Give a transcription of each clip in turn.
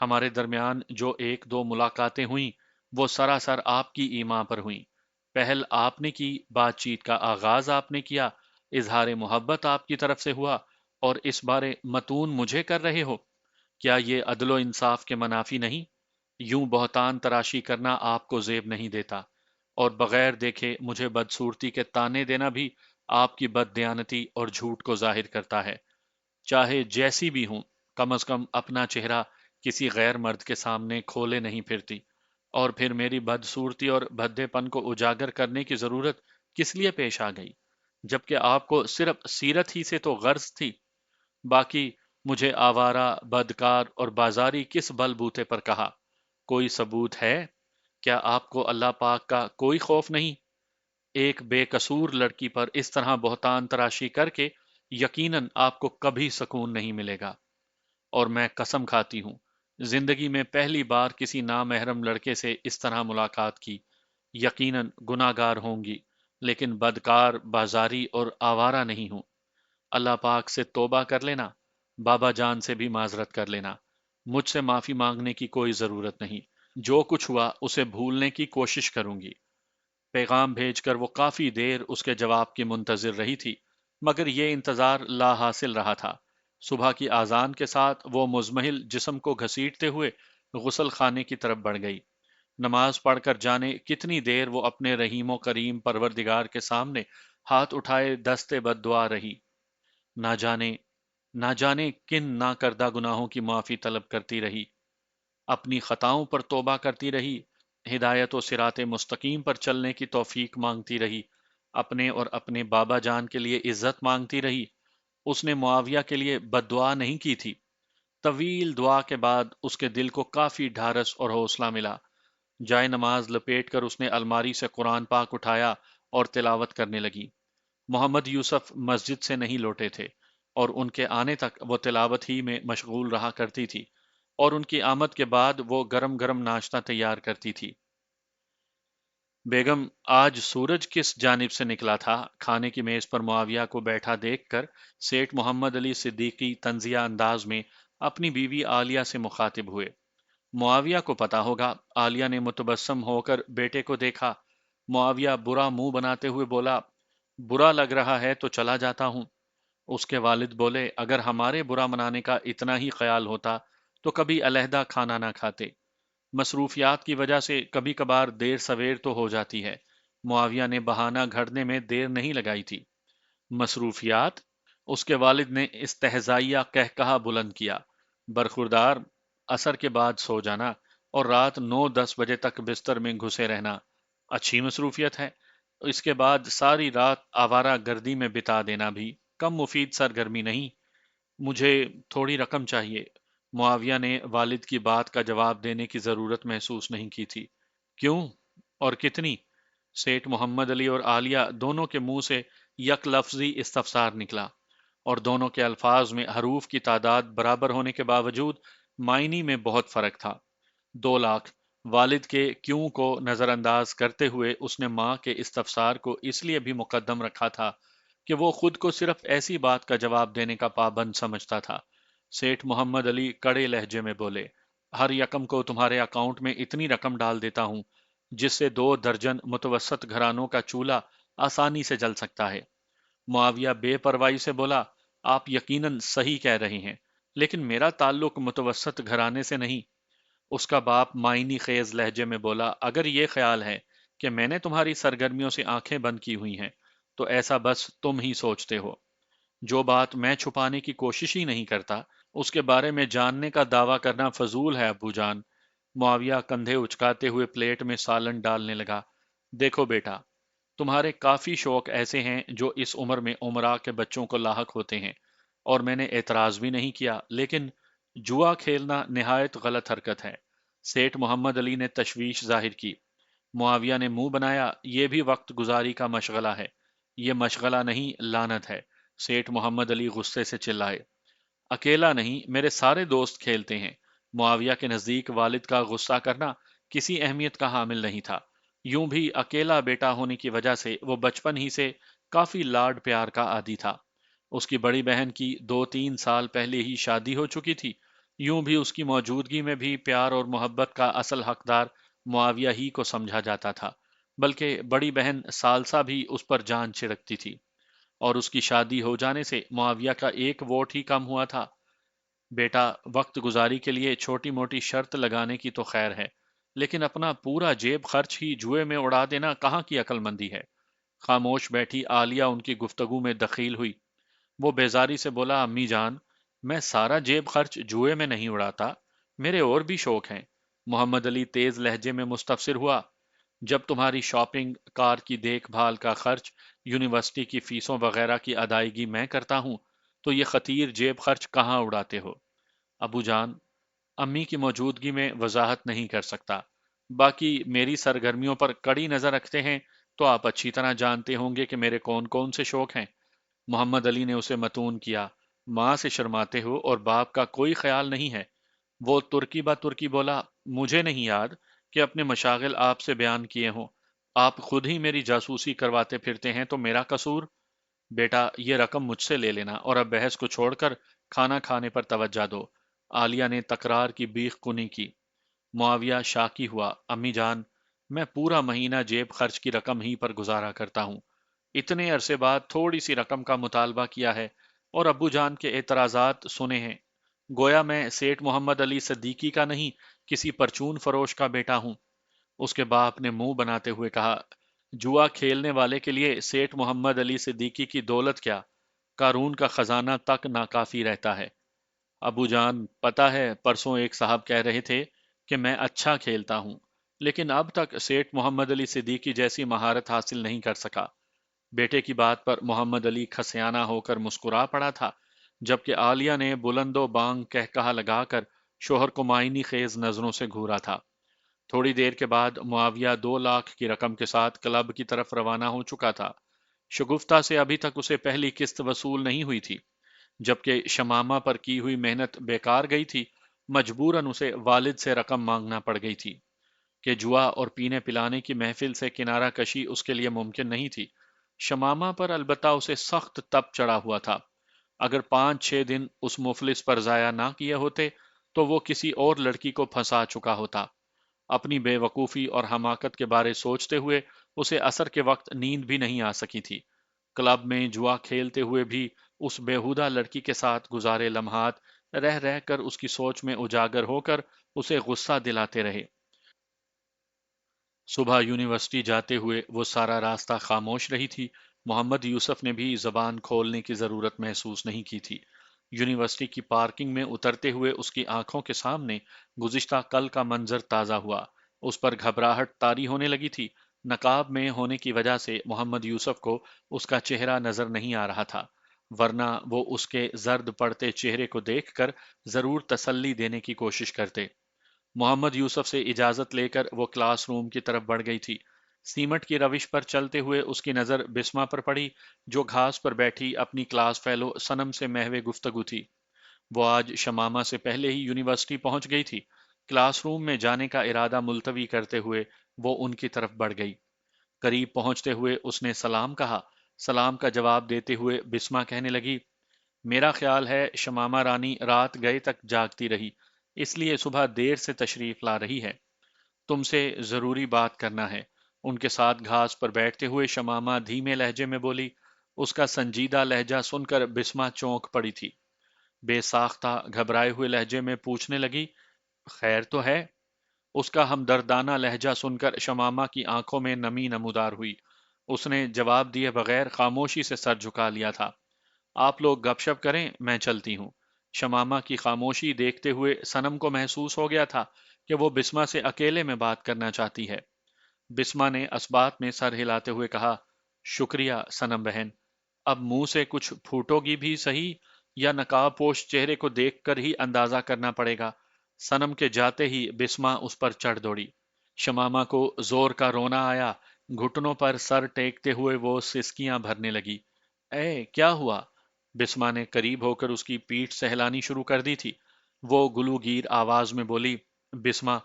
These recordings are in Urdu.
ہمارے درمیان جو ایک دو ملاقاتیں ہوئیں وہ سراسر آپ کی ایما پر ہوئیں۔ پہل آپ نے کی، بات چیت کا آغاز آپ نے کیا، اظہار محبت آپ کی طرف سے ہوا، اور اس بارے متون مجھے کر رہے ہو؟ کیا یہ عدل و انصاف کے منافی نہیں؟ یوں بہتان تراشی کرنا آپ کو زیب نہیں دیتا، اور بغیر دیکھے مجھے بدصورتی کے تانے دینا بھی آپ کی بد دیانتی اور جھوٹ کو ظاہر کرتا ہے۔ چاہے جیسی بھی ہوں، کم از کم اپنا چہرہ کسی غیر مرد کے سامنے کھولے نہیں پھرتی، اور پھر میری بدصورتی اور بھدے پن کو اجاگر کرنے کی ضرورت کس لیے پیش آ گئی، جبکہ آپ کو صرف سیرت ہی سے تو غرض تھی؟ باقی مجھے آوارہ، بدکار اور بازاری کس بل بوتے پر کہا؟ کوئی ثبوت ہے؟ کیا آپ کو اللہ پاک کا کوئی خوف نہیں؟ ایک بے قصور لڑکی پر اس طرح بہتان تراشی کر کے یقیناً آپ کو کبھی سکون نہیں ملے گا، اور میں قسم کھاتی ہوں زندگی میں پہلی بار کسی نامحرم لڑکے سے اس طرح ملاقات کی، یقیناً گناہ گار ہوں گی، لیکن بدکار، بازاری اور آوارہ نہیں ہوں۔ اللہ پاک سے توبہ کر لینا، بابا جان سے بھی معذرت کر لینا، مجھ سے معافی مانگنے کی کوئی ضرورت نہیں، جو کچھ ہوا اسے بھولنے کی کوشش کروں گی۔ پیغام بھیج کر وہ کافی دیر اس کے جواب کی منتظر رہی تھی، مگر یہ انتظار لا حاصل رہا تھا۔ صبح کی اذان کے ساتھ وہ مزمحل جسم کو گھسیٹتے ہوئے غسل خانے کی طرف بڑھ گئی۔ نماز پڑھ کر جانے کتنی دیر وہ اپنے رحیم و کریم پروردگار کے سامنے ہاتھ اٹھائے دستے بد دعا رہی، نہ جانے نہ جانے کن نہ کردہ گناہوں کی معافی طلب کرتی رہی، اپنی خطاؤں پر توبہ کرتی رہی، ہدایت و صراط مستقیم پر چلنے کی توفیق مانگتی رہی، اپنے اور اپنے بابا جان کے لیے عزت مانگتی رہی۔ اس نے معاویہ کے لیے بد دعا نہیں کی تھی۔ طویل دعا کے بعد اس کے دل کو کافی ڈھارس اور حوصلہ ملا۔ جائے نماز لپیٹ کر اس نے الماری سے قرآن پاک اٹھایا اور تلاوت کرنے لگی۔ محمد یوسف مسجد سے نہیں لوٹے تھے، اور ان کے آنے تک وہ تلاوت ہی میں مشغول رہا کرتی تھی، اور ان کی آمد کے بعد وہ گرم گرم ناشتہ تیار کرتی تھی۔ بیگم، آج سورج کس جانب سے نکلا تھا؟ کھانے کی میز پر معاویہ کو بیٹھا دیکھ کر سیٹھ محمد علی صدیقی طنزیہ انداز میں اپنی بیوی عالیہ سے مخاطب ہوئے۔ معاویہ کو پتا ہوگا۔ عالیہ نے متبسم ہو کر بیٹے کو دیکھا۔ معاویہ برا منہ بناتے ہوئے بولا، برا لگ رہا ہے تو چلا جاتا ہوں۔ اس کے والد بولے، اگر ہمارے برا منانے کا اتنا ہی خیال ہوتا تو کبھی علیحدہ کھانا نہ کھاتے۔ مصروفیات کی وجہ سے کبھی کبھار دیر سویر تو ہو جاتی ہے۔ معاویہ نے بہانہ گھڑنے میں دیر نہیں لگائی تھی۔ مصروفیات؟ اس کے والد نے استہزائیہ قہقہا بلند کیا۔ برخوردار، عصر کے بعد سو جانا اور رات 9-10 بجے تک بستر میں گھسے رہنا اچھی مصروفیت ہے۔ اس کے بعد ساری رات آوارہ گردی میں بتا دینا بھی کم مفید سرگرمی نہیں۔ مجھے تھوڑی رقم چاہیے۔ معاویہ نے والد کی بات کا جواب دینے کی ضرورت محسوس نہیں کی تھی۔ کیوں اور کتنی؟ سیٹھ محمد علی اور عالیہ دونوں کے منہ سے یک لفظی استفسار نکلا، اور دونوں کے الفاظ میں حروف کی تعداد برابر ہونے کے باوجود معنی میں بہت فرق تھا۔ 2 لاکھ۔ والد کے کیوں کو نظر انداز کرتے ہوئے اس نے ماں کے استفسار کو اس لیے بھی مقدم رکھا تھا کہ وہ خود کو صرف ایسی بات کا جواب دینے کا پابند سمجھتا تھا۔ سیٹھ محمد علی کڑے لہجے میں بولے، ہر یکم کو تمہارے اکاؤنٹ میں اتنی رقم ڈال دیتا ہوں جس سے 2 درجن متوسط گھرانوں کا چولہا آسانی سے جل سکتا ہے۔ معاویہ بے پرواہی سے بولا، آپ یقیناً صحیح کہہ رہے ہیں، لیکن میرا تعلق متوسط گھرانے سے نہیں۔ اس کا باپ معنی خیز لہجے میں بولا، اگر یہ خیال ہے کہ میں نے تمہاری سرگرمیوں سے آنکھیں بند کی ہوئی ہیں تو ایسا بس تم ہی سوچتے ہو۔ جو بات میں چھپانے کی کوشش ہی نہیں کرتا اس کے بارے میں جاننے کا دعویٰ کرنا فضول ہے ابو جان۔ معاویہ کندھے اچکاتے ہوئے پلیٹ میں سالن ڈالنے لگا۔ دیکھو بیٹا، تمہارے کافی شوق ایسے ہیں جو اس عمر میں عمرا کے بچوں کو لاحق ہوتے ہیں، اور میں نے اعتراض بھی نہیں کیا، لیکن جوا کھیلنا نہایت غلط حرکت ہے۔ سیٹھ محمد علی نے تشویش ظاہر کی۔ معاویہ نے منہ بنایا، یہ بھی وقت گزاری کا مشغلہ ہے۔ یہ مشغلہ نہیں، لعنت ہے۔ سیٹھ محمد علی غصے سے چلائے۔ اکیلا نہیں، میرے سارے دوست کھیلتے ہیں۔ معاویہ کے نزدیک والد کا غصہ کرنا کسی اہمیت کا حامل نہیں تھا۔ یوں بھی اکیلا بیٹا ہونے کی وجہ سے وہ بچپن ہی سے کافی لاڈ پیار کا عادی تھا۔ اس کی بڑی بہن کی 2-3 سال پہلے ہی شادی ہو چکی تھی، یوں بھی اس کی موجودگی میں بھی پیار اور محبت کا اصل حقدار معاویہ ہی کو سمجھا جاتا تھا، بلکہ بڑی بہن سالسا بھی اس پر جان چھڑکتی تھی، اور اس کی شادی ہو جانے سے معاویہ کا ایک ووٹ ہی کم ہوا تھا۔ بیٹا، وقت گزاری کے لیے چھوٹی موٹی شرط لگانے کی تو خیر ہے، لیکن اپنا پورا جیب خرچ ہی جوئے میں اڑا دینا کہاں کی عقل مندی ہے؟ خاموش بیٹھی عالیہ ان کی گفتگو میں دخیل ہوئی۔ وہ بیزاری سے بولا، امی جان، میں سارا جیب خرچ جوئے میں نہیں اڑاتا، میرے اور بھی شوق ہیں۔ محمد علی تیز لہجے میں مستفسر ہوا، جب تمہاری شاپنگ، کار کی دیکھ بھال کا خرچ، یونیورسٹی کی فیسوں وغیرہ کی ادائیگی میں کرتا ہوں، تو یہ خطیر جیب خرچ کہاں اڑاتے ہو؟ ابو جان، امی کی موجودگی میں وضاحت نہیں کر سکتا، باقی میری سرگرمیوں پر کڑی نظر رکھتے ہیں تو آپ اچھی طرح جانتے ہوں گے کہ میرے کون کون سے شوق ہیں۔ محمد علی نے اسے متون کیا، ماں سے شرماتے ہو اور باپ کا کوئی خیال نہیں ہے؟ وہ ترکی با ترکی بولا، مجھے نہیں یاد کہ اپنے مشاغل آپ سے بیان کیے ہوں، آپ خود ہی میری جاسوسی کرواتے پھرتے ہیں تو میرا قصور؟ بیٹا، یہ رقم مجھ سے لے لینا اور اب بحث کو چھوڑ کر کھانا کھانے پر توجہ دو۔ عالیہ نے تکرار کی بیخ کنی کی۔ معاویہ شاکی ہوا، امی جان، میں پورا مہینہ جیب خرچ کی رقم ہی پر گزارا کرتا ہوں، اتنے عرصے بعد تھوڑی سی رقم کا مطالبہ کیا ہے اور ابو جان کے اعتراضات سنے ہیں، گویا میں سیٹھ محمد علی صدیقی کا نہیں، کسی پرچون فروش کا بیٹا ہوں۔ اس کے باپ نے منہ بناتے ہوئے کہا، جوا کھیلنے والے کے لیے سیٹھ محمد علی صدیقی کی دولت کیا، قارون کا خزانہ تک ناکافی رہتا ہے۔ ابو جان، پتہ ہے پرسوں ایک صاحب کہہ رہے تھے کہ میں اچھا کھیلتا ہوں، لیکن اب تک سیٹھ محمد علی صدیقی جیسی مہارت حاصل نہیں کر سکا۔ بیٹے کی بات پر محمد علی کھسیانہ ہو کر مسکرا پڑا تھا، جبکہ عالیہ نے بلند و بانگ کہا لگا کر شوہر کو معنی خیز نظروں سے گھورا تھا۔ تھوڑی دیر کے بعد معاویہ 2 لاکھ کی رقم کے ساتھ کلب کی طرف روانہ ہو چکا تھا۔ شگفتہ سے ابھی تک اسے پہلی قسط وصول نہیں ہوئی تھی، جبکہ شمامہ پر کی ہوئی محنت بیکار گئی تھی، مجبوراً اسے والد سے رقم مانگنا پڑ گئی تھی کہ جوا اور پینے پلانے کی محفل سے کنارہ کشی اس کے لیے ممکن نہیں تھی۔ شمامہ پر البتہ اسے سخت تپ چڑھا ہوا تھا، اگر 5 6 دن اس مفلس پر ضائع نہ کیے ہوتے تو وہ کسی اور لڑکی کو پھنسا چکا ہوتا۔ اپنی بے وقوفی اور حماقت کے بارے سوچتے ہوئے اسے عصر کے وقت نیند بھی نہیں آ سکی تھی۔ کلب میں جوا کھیلتے ہوئے بھی اس بیہودہ لڑکی کے ساتھ گزارے لمحات رہ رہ کر اس کی سوچ میں اجاگر ہو کر اسے غصہ دلاتے رہے۔ صبح یونیورسٹی جاتے ہوئے وہ سارا راستہ خاموش رہی تھی۔ محمد یوسف نے بھی زبان کھولنے کی ضرورت محسوس نہیں کی تھی۔ یونیورسٹی کی پارکنگ میں اترتے ہوئے اس کی آنکھوں کے سامنے گزشتہ کل کا منظر تازہ ہوا۔ اس پر گھبراہٹ طاری ہونے لگی تھی۔ نقاب میں ہونے کی وجہ سے محمد یوسف کو اس کا چہرہ نظر نہیں آ رہا تھا، ورنہ وہ اس کے زرد پڑتے چہرے کو دیکھ کر ضرور تسلی دینے کی کوشش کرتے۔ محمد یوسف سے اجازت لے کر وہ کلاس روم کی طرف بڑھ گئی تھی۔ سیمٹ کی روش پر چلتے ہوئے اس کی نظر بسما پر پڑی، جو گھاس پر بیٹھی اپنی کلاس فیلو سنم سے محو گفتگو تھی۔ وہ آج شمامہ سے پہلے ہی یونیورسٹی پہنچ گئی تھی۔ کلاس روم میں جانے کا ارادہ ملتوی کرتے ہوئے وہ ان کی طرف بڑھ گئی۔ قریب پہنچتے ہوئے اس نے سلام کہا۔ سلام کا جواب دیتے ہوئے بسما کہنے لگی، میرا خیال ہے شمامہ رانی رات گئے تک جاگتی رہی، اس لیے صبح دیر سے تشریف لا رہی ہے۔ تم سے ضروری بات کرنا ہے۔ ان کے ساتھ گھاس پر بیٹھتے ہوئے شمامہ دھیمے لہجے میں بولی۔ اس کا سنجیدہ لہجہ سن کر بسما چونک پڑی تھی۔ بے ساختہ گھبرائے ہوئے لہجے میں پوچھنے لگی، خیر تو ہے؟ اس کا ہمدردانہ لہجہ سن کر شمامہ کی آنکھوں میں نمی نمودار ہوئی۔ اس نے جواب دیے بغیر خاموشی سے سر جھکا لیا تھا۔ آپ لوگ گپ شپ کریں، میں چلتی ہوں۔ شمامہ کی خاموشی دیکھتے ہوئے سنم کو محسوس ہو گیا تھا کہ وہ بسما سے اکیلے میں بات کرنا چاہتی ہے۔ بسما نے اسبات میں سر ہلاتے ہوئے کہا، شکریہ سنم بہن، اب منہ سے کچھ پھوٹو گی بھی صحیح، یا نقاب پوش چہرے کو دیکھ کر ہی اندازہ کرنا پڑے گا؟ سنم کے جاتے ہی بسما اس پر چڑھ دوڑی۔ شمامہ کو زور کا رونا آیا، گھٹنوں پر سر ٹیکتے ہوئے وہ سسکیاں بھرنے لگی۔ اے کیا ہوا؟ بسما نے قریب ہو کر اس کی پیٹھ سہلانی شروع کر دی تھی۔ وہ گلوگیر آواز میں بولی، بسما،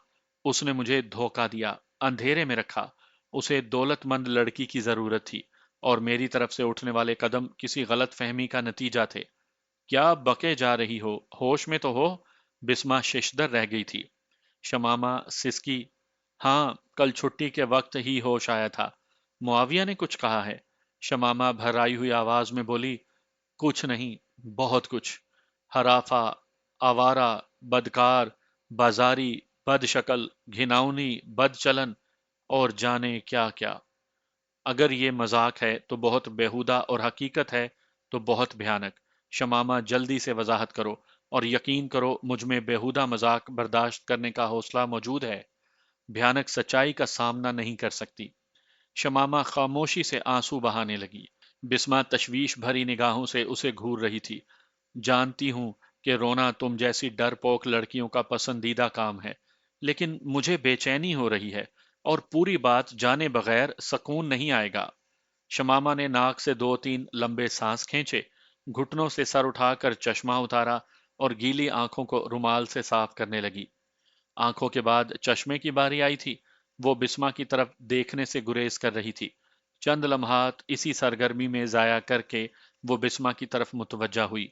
اس نے مجھے دھوکہ دیا، اندھیرے میں رکھا۔ اسے دولت مند لڑکی کی ضرورت تھی، اور میری طرف سے اٹھنے والے قدم کسی غلط فہمی کا نتیجہ تھے۔ کیا بکے جا رہی ہو؟ ہوش میں تو ہو؟ بسما ششدر رہ گئی تھی۔ شمامہ سسکی، ہاں کل چھٹی کے وقت ہی ہوش آیا تھا، معاویہ نے کچھ کہا ہے؟ شمامہ بھر آئی ہوئی آواز میں بولی، کچھ نہیں، بہت کچھ، ہرافہ، آوارہ، بدکار، بازاری، بد شکل، گھناؤنی، بد چلن، اور جانے کیا کیا۔ اگر یہ مذاق ہے تو بہت بیہودہ اور حقیقت ہے تو بہت بھیانک۔ شمامہ جلدی سے وضاحت کرو، اور یقین کرو مجھ میں بیہودہ مذاق برداشت کرنے کا حوصلہ موجود ہے، بھیانک سچائی کا سامنا نہیں کر سکتی۔ شمامہ خاموشی سے آنسو بہانے لگی۔ بسمہ تشویش بھری نگاہوں سے اسے گھور رہی تھی۔ جانتی ہوں کہ رونا تم جیسی ڈرپوک لڑکیوں کا پسندیدہ کام ہے، لیکن مجھے بے چینی ہو رہی ہے، اور پوری بات جانے بغیر سکون نہیں آئے گا۔ شمامہ نے ناک سے دو تین لمبے سانس کھینچے، گھٹنوں سے سر اٹھا کر چشمہ اتارا اور گیلی آنکھوں کو رومال سے صاف کرنے لگی۔ آنکھوں کے بعد چشمے کی باری آئی تھی۔ وہ بسمہ کی طرف دیکھنے سے گریز کر رہی تھی۔ چند لمحات اسی سرگرمی میں ضائع کر کے وہ بسمہ کی طرف متوجہ ہوئی۔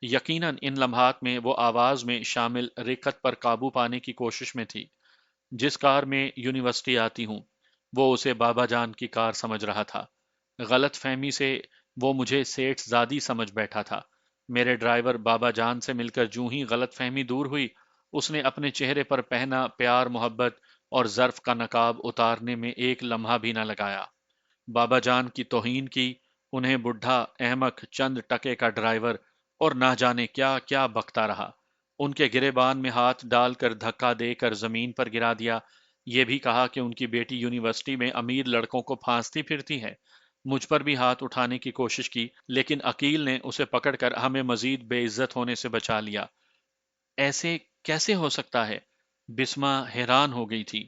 یقیناً ان لمحات میں وہ آواز میں شامل رقت پر قابو پانے کی کوشش میں تھی۔ جس کار میں یونیورسٹی آتی ہوں، وہ اسے بابا جان کی کار سمجھ رہا تھا۔ غلط فہمی سے وہ مجھے سیٹھ زادی سمجھ بیٹھا تھا۔ میرے ڈرائیور بابا جان سے مل کر جوں ہی غلط فہمی دور ہوئی، اس نے اپنے چہرے پر پہنا پیار، محبت اور ظرف کا نقاب اتارنے میں ایک لمحہ بھی نہ لگایا۔ بابا جان کی توہین کی، انہیں بڈھا احمق چند ٹکے کا ڈرائیور اور نہ جانے کیا کیا بکتا رہا۔ ان کے گریبان میں ہاتھ ڈال کر دھکا دے کر زمین پر گرا دیا۔ یہ بھی کہا کہ ان کی بیٹی یونیورسٹی میں امیر لڑکوں کو پھانستی پھرتی ہے۔ مجھ پر بھی ہاتھ اٹھانے کی کوشش کی، لیکن عقیل نے اسے پکڑ کر ہمیں مزید بے عزت ہونے سے بچا لیا۔ ایسے کیسے ہو سکتا ہے؟ بسمہ حیران ہو گئی تھی۔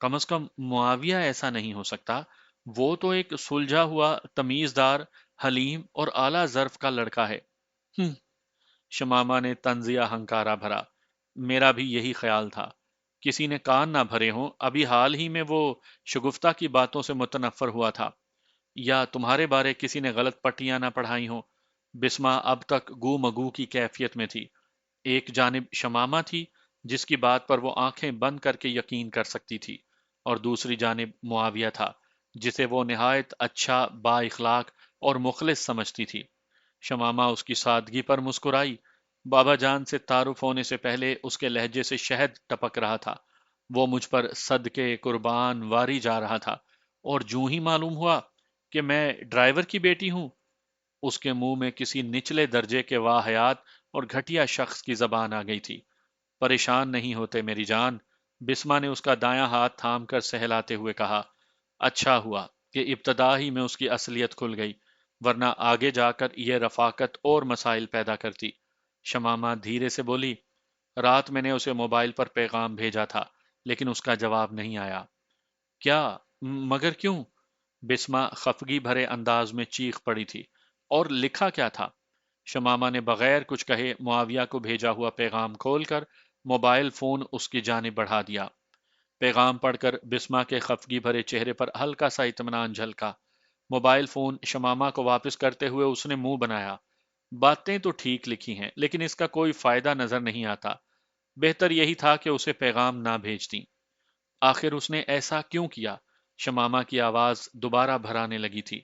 کم از کم معاویہ ایسا نہیں ہو سکتا، وہ تو ایک سلجھا ہوا، تمیزدار، حلیم اور اعلیٰ ظرف کا لڑکا ہے۔ ہم، شمامہ نے طنزیہ ہنکارا بھرا، میرا بھی یہی خیال تھا۔ کسی نے کان نہ بھرے ہوں، ابھی حال ہی میں وہ شگفتہ کی باتوں سے متنفر ہوا تھا، یا تمہارے بارے کسی نے غلط پٹیاں نہ پڑھائی ہوں۔ بسمہ اب تک گو مگو کی کیفیت میں تھی۔ ایک جانب شمامہ تھی جس کی بات پر وہ آنکھیں بند کر کے یقین کر سکتی تھی، اور دوسری جانب معاویہ تھا جسے وہ نہایت اچھا، با اخلاق اور مخلص سمجھتی تھی۔ شمامہ اس کی سادگی پر مسکرائی۔ بابا جان سے تعارف ہونے سے پہلے اس کے لہجے سے شہد ٹپک رہا تھا۔ وہ مجھ پر صدقے قربان واری جا رہا تھا، اور جوں ہی معلوم ہوا کہ میں ڈرائیور کی بیٹی ہوں، اس کے منہ میں کسی نچلے درجے کے واہیات اور گھٹیا شخص کی زبان آ گئی تھی۔ پریشان نہیں ہوتے میری جان، بسمہ نے اس کا دایاں ہاتھ تھام کر سہلاتے ہوئے کہا۔ اچھا ہوا کہ ابتدا ہی میں اس کی اصلیت کھل گئی، ورنہ آگے جا کر یہ رفاقت اور مسائل پیدا کرتی۔ شمامہ دھیرے سے بولی، رات میں نے اسے موبائل پر پیغام بھیجا تھا، لیکن اس کا جواب نہیں آیا۔ کیا؟ مگر کیوں؟ بسمہ خفگی بھرے انداز میں چیخ پڑی تھی۔ اور لکھا کیا تھا؟ شمامہ نے بغیر کچھ کہے معاویہ کو بھیجا ہوا پیغام کھول کر موبائل فون اس کی جانب بڑھا دیا۔ پیغام پڑھ کر بسمہ کے خفگی بھرے چہرے پر ہلکا سا اطمینان جھلکا۔ موبائل فون شمامہ کو واپس کرتے ہوئے اس نے منہ بنایا۔ باتیں تو ٹھیک لکھی ہیں، لیکن اس کا کوئی فائدہ نظر نہیں آتا۔ بہتر یہی تھا کہ اسے پیغام نہ بھیجتی۔ آخر اس نے ایسا کیوں کیا؟ شمامہ کی آواز دوبارہ بھرانے لگی تھی۔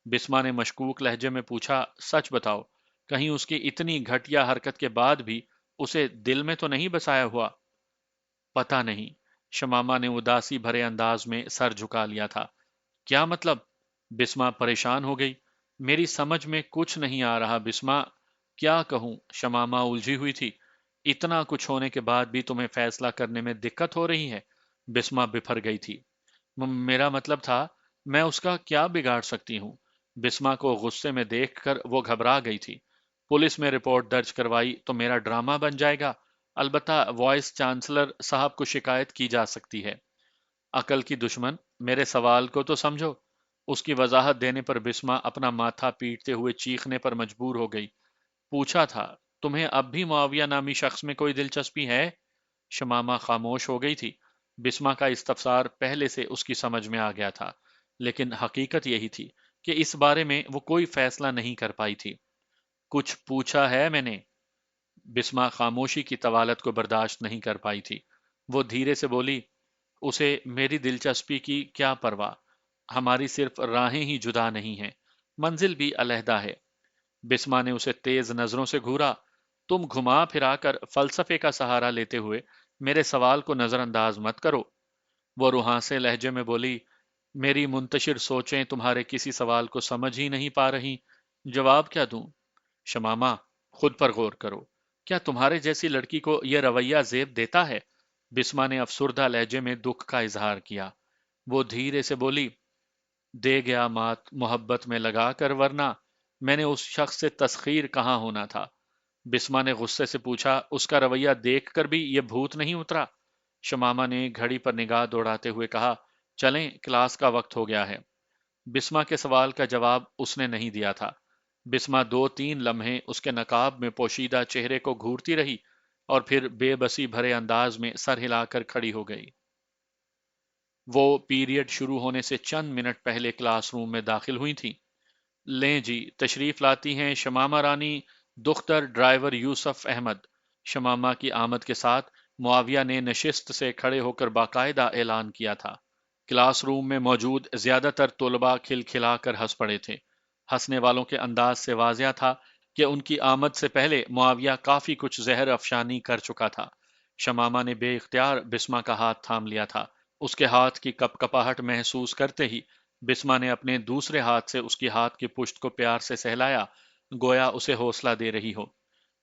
بسمہ نے مشکوک لہجے میں پوچھا، سچ بتاؤ، کہیں اس کی اتنی گھٹیا حرکت کے بعد بھی اسے دل میں تو نہیں بسایا ہوا؟ پتہ نہیں، شمامہ نے اداسی بھرے انداز میں سر جھکا لیا تھا۔ کیا مطلب؟ بسمہ پریشان ہو گئی۔ میری سمجھ میں کچھ نہیں آ رہا بسمہ، کیا کہوں؟ شمامہ الجھی ہوئی تھی۔ اتنا کچھ ہونے کے بعد بھی تمہیں فیصلہ کرنے میں دقت ہو رہی ہے؟ بسمہ بفر گئی تھی۔ میرا مطلب تھا، میں اس کا کیا بگاڑ سکتی ہوں؟ بسمہ کو غصے میں دیکھ کر وہ گھبرا گئی تھی۔ پولیس میں رپورٹ درج کروائی تو میرا ڈرامہ بن جائے گا، البتہ وائس چانسلر صاحب کو شکایت کی جا سکتی ہے۔ عقل کی دشمن، میرے سوال کو تو سمجھو۔ اس کی وضاحت دینے پر بسمہ اپنا ماتھا پیٹتے ہوئے چیخنے پر مجبور ہو گئی۔ پوچھا تھا، تمہیں اب بھی معاویہ نامی شخص میں کوئی دلچسپی ہے؟ شمامہ خاموش ہو گئی تھی۔ بسمہ کا استفسار پہلے سے اس کی سمجھ میں آ گیا تھا، لیکن حقیقت یہی تھی کہ اس بارے میں وہ کوئی فیصلہ نہیں کر پائی تھی۔ کچھ پوچھا ہے میں نے؟ بسما خاموشی کی طوالت کو برداشت نہیں کر پائی تھی۔ وہ دھیرے سے بولی، اسے میری دلچسپی کی کیا پرواہ، ہماری صرف راہیں ہی جدا نہیں ہیں، منزل بھی علیحدہ ہے۔ بسما نے اسے تیز نظروں سے گھورا۔ تم گھما پھرا کر فلسفے کا سہارا لیتے ہوئے میرے سوال کو نظر انداز مت کرو۔ وہ روحاں لہجے میں بولی، میری منتشر سوچیں تمہارے کسی سوال کو سمجھ ہی نہیں پا رہی، جواب کیا دوں؟ شماما، خود پر غور کرو، کیا تمہارے جیسی لڑکی کو یہ رویہ زیب دیتا ہے؟ بسما نے افسردہ لہجے میں دکھ کا اظہار کیا۔ وہ دھیرے سے بولی، دے گیا مات محبت میں لگا کر، ورنہ میں نے اس شخص سے تسخیر کہاں ہونا تھا۔ بسما نے غصے سے پوچھا، اس کا رویہ دیکھ کر بھی یہ بھوت نہیں اترا؟ شماما نے گھڑی پر نگاہ دوڑاتے ہوئے کہا، چلیں کلاس کا وقت ہو گیا ہے۔ بسما کے سوال کا جواب اس نے نہیں دیا تھا۔ بسما 2-3 لمحے اس کے نقاب میں پوشیدہ چہرے کو گھورتی رہی اور پھر بے بسی بھرے انداز میں سر ہلا کر کھڑی ہو گئی۔ وہ پیریڈ شروع ہونے سے چند منٹ پہلے کلاس روم میں داخل ہوئی تھی۔ لیں جی، تشریف لاتی ہیں شمامہ رانی دختر ڈرائیور یوسف احمد۔ شمامہ کی آمد کے ساتھ معاویہ نے نشست سے کھڑے ہو کر باقاعدہ اعلان کیا تھا۔ کلاس روم میں موجود زیادہ تر طلباء کھل کھلا کر ہنس پڑے تھے۔ ہنسنے والوں کے انداز سے واضح تھا کہ ان کی آمد سے پہلے معاویہ کافی کچھ زہر افشانی کر چکا تھا۔ شمامہ نے بے اختیار بسما کا ہاتھ تھام لیا تھا۔ اس کے ہاتھ کی کپ کپاہٹ محسوس کرتے ہی بسما نے اپنے دوسرے ہاتھ سے اس کی ہاتھ کی پشت کو پیار سے سہلایا، گویا اسے حوصلہ دے رہی ہو۔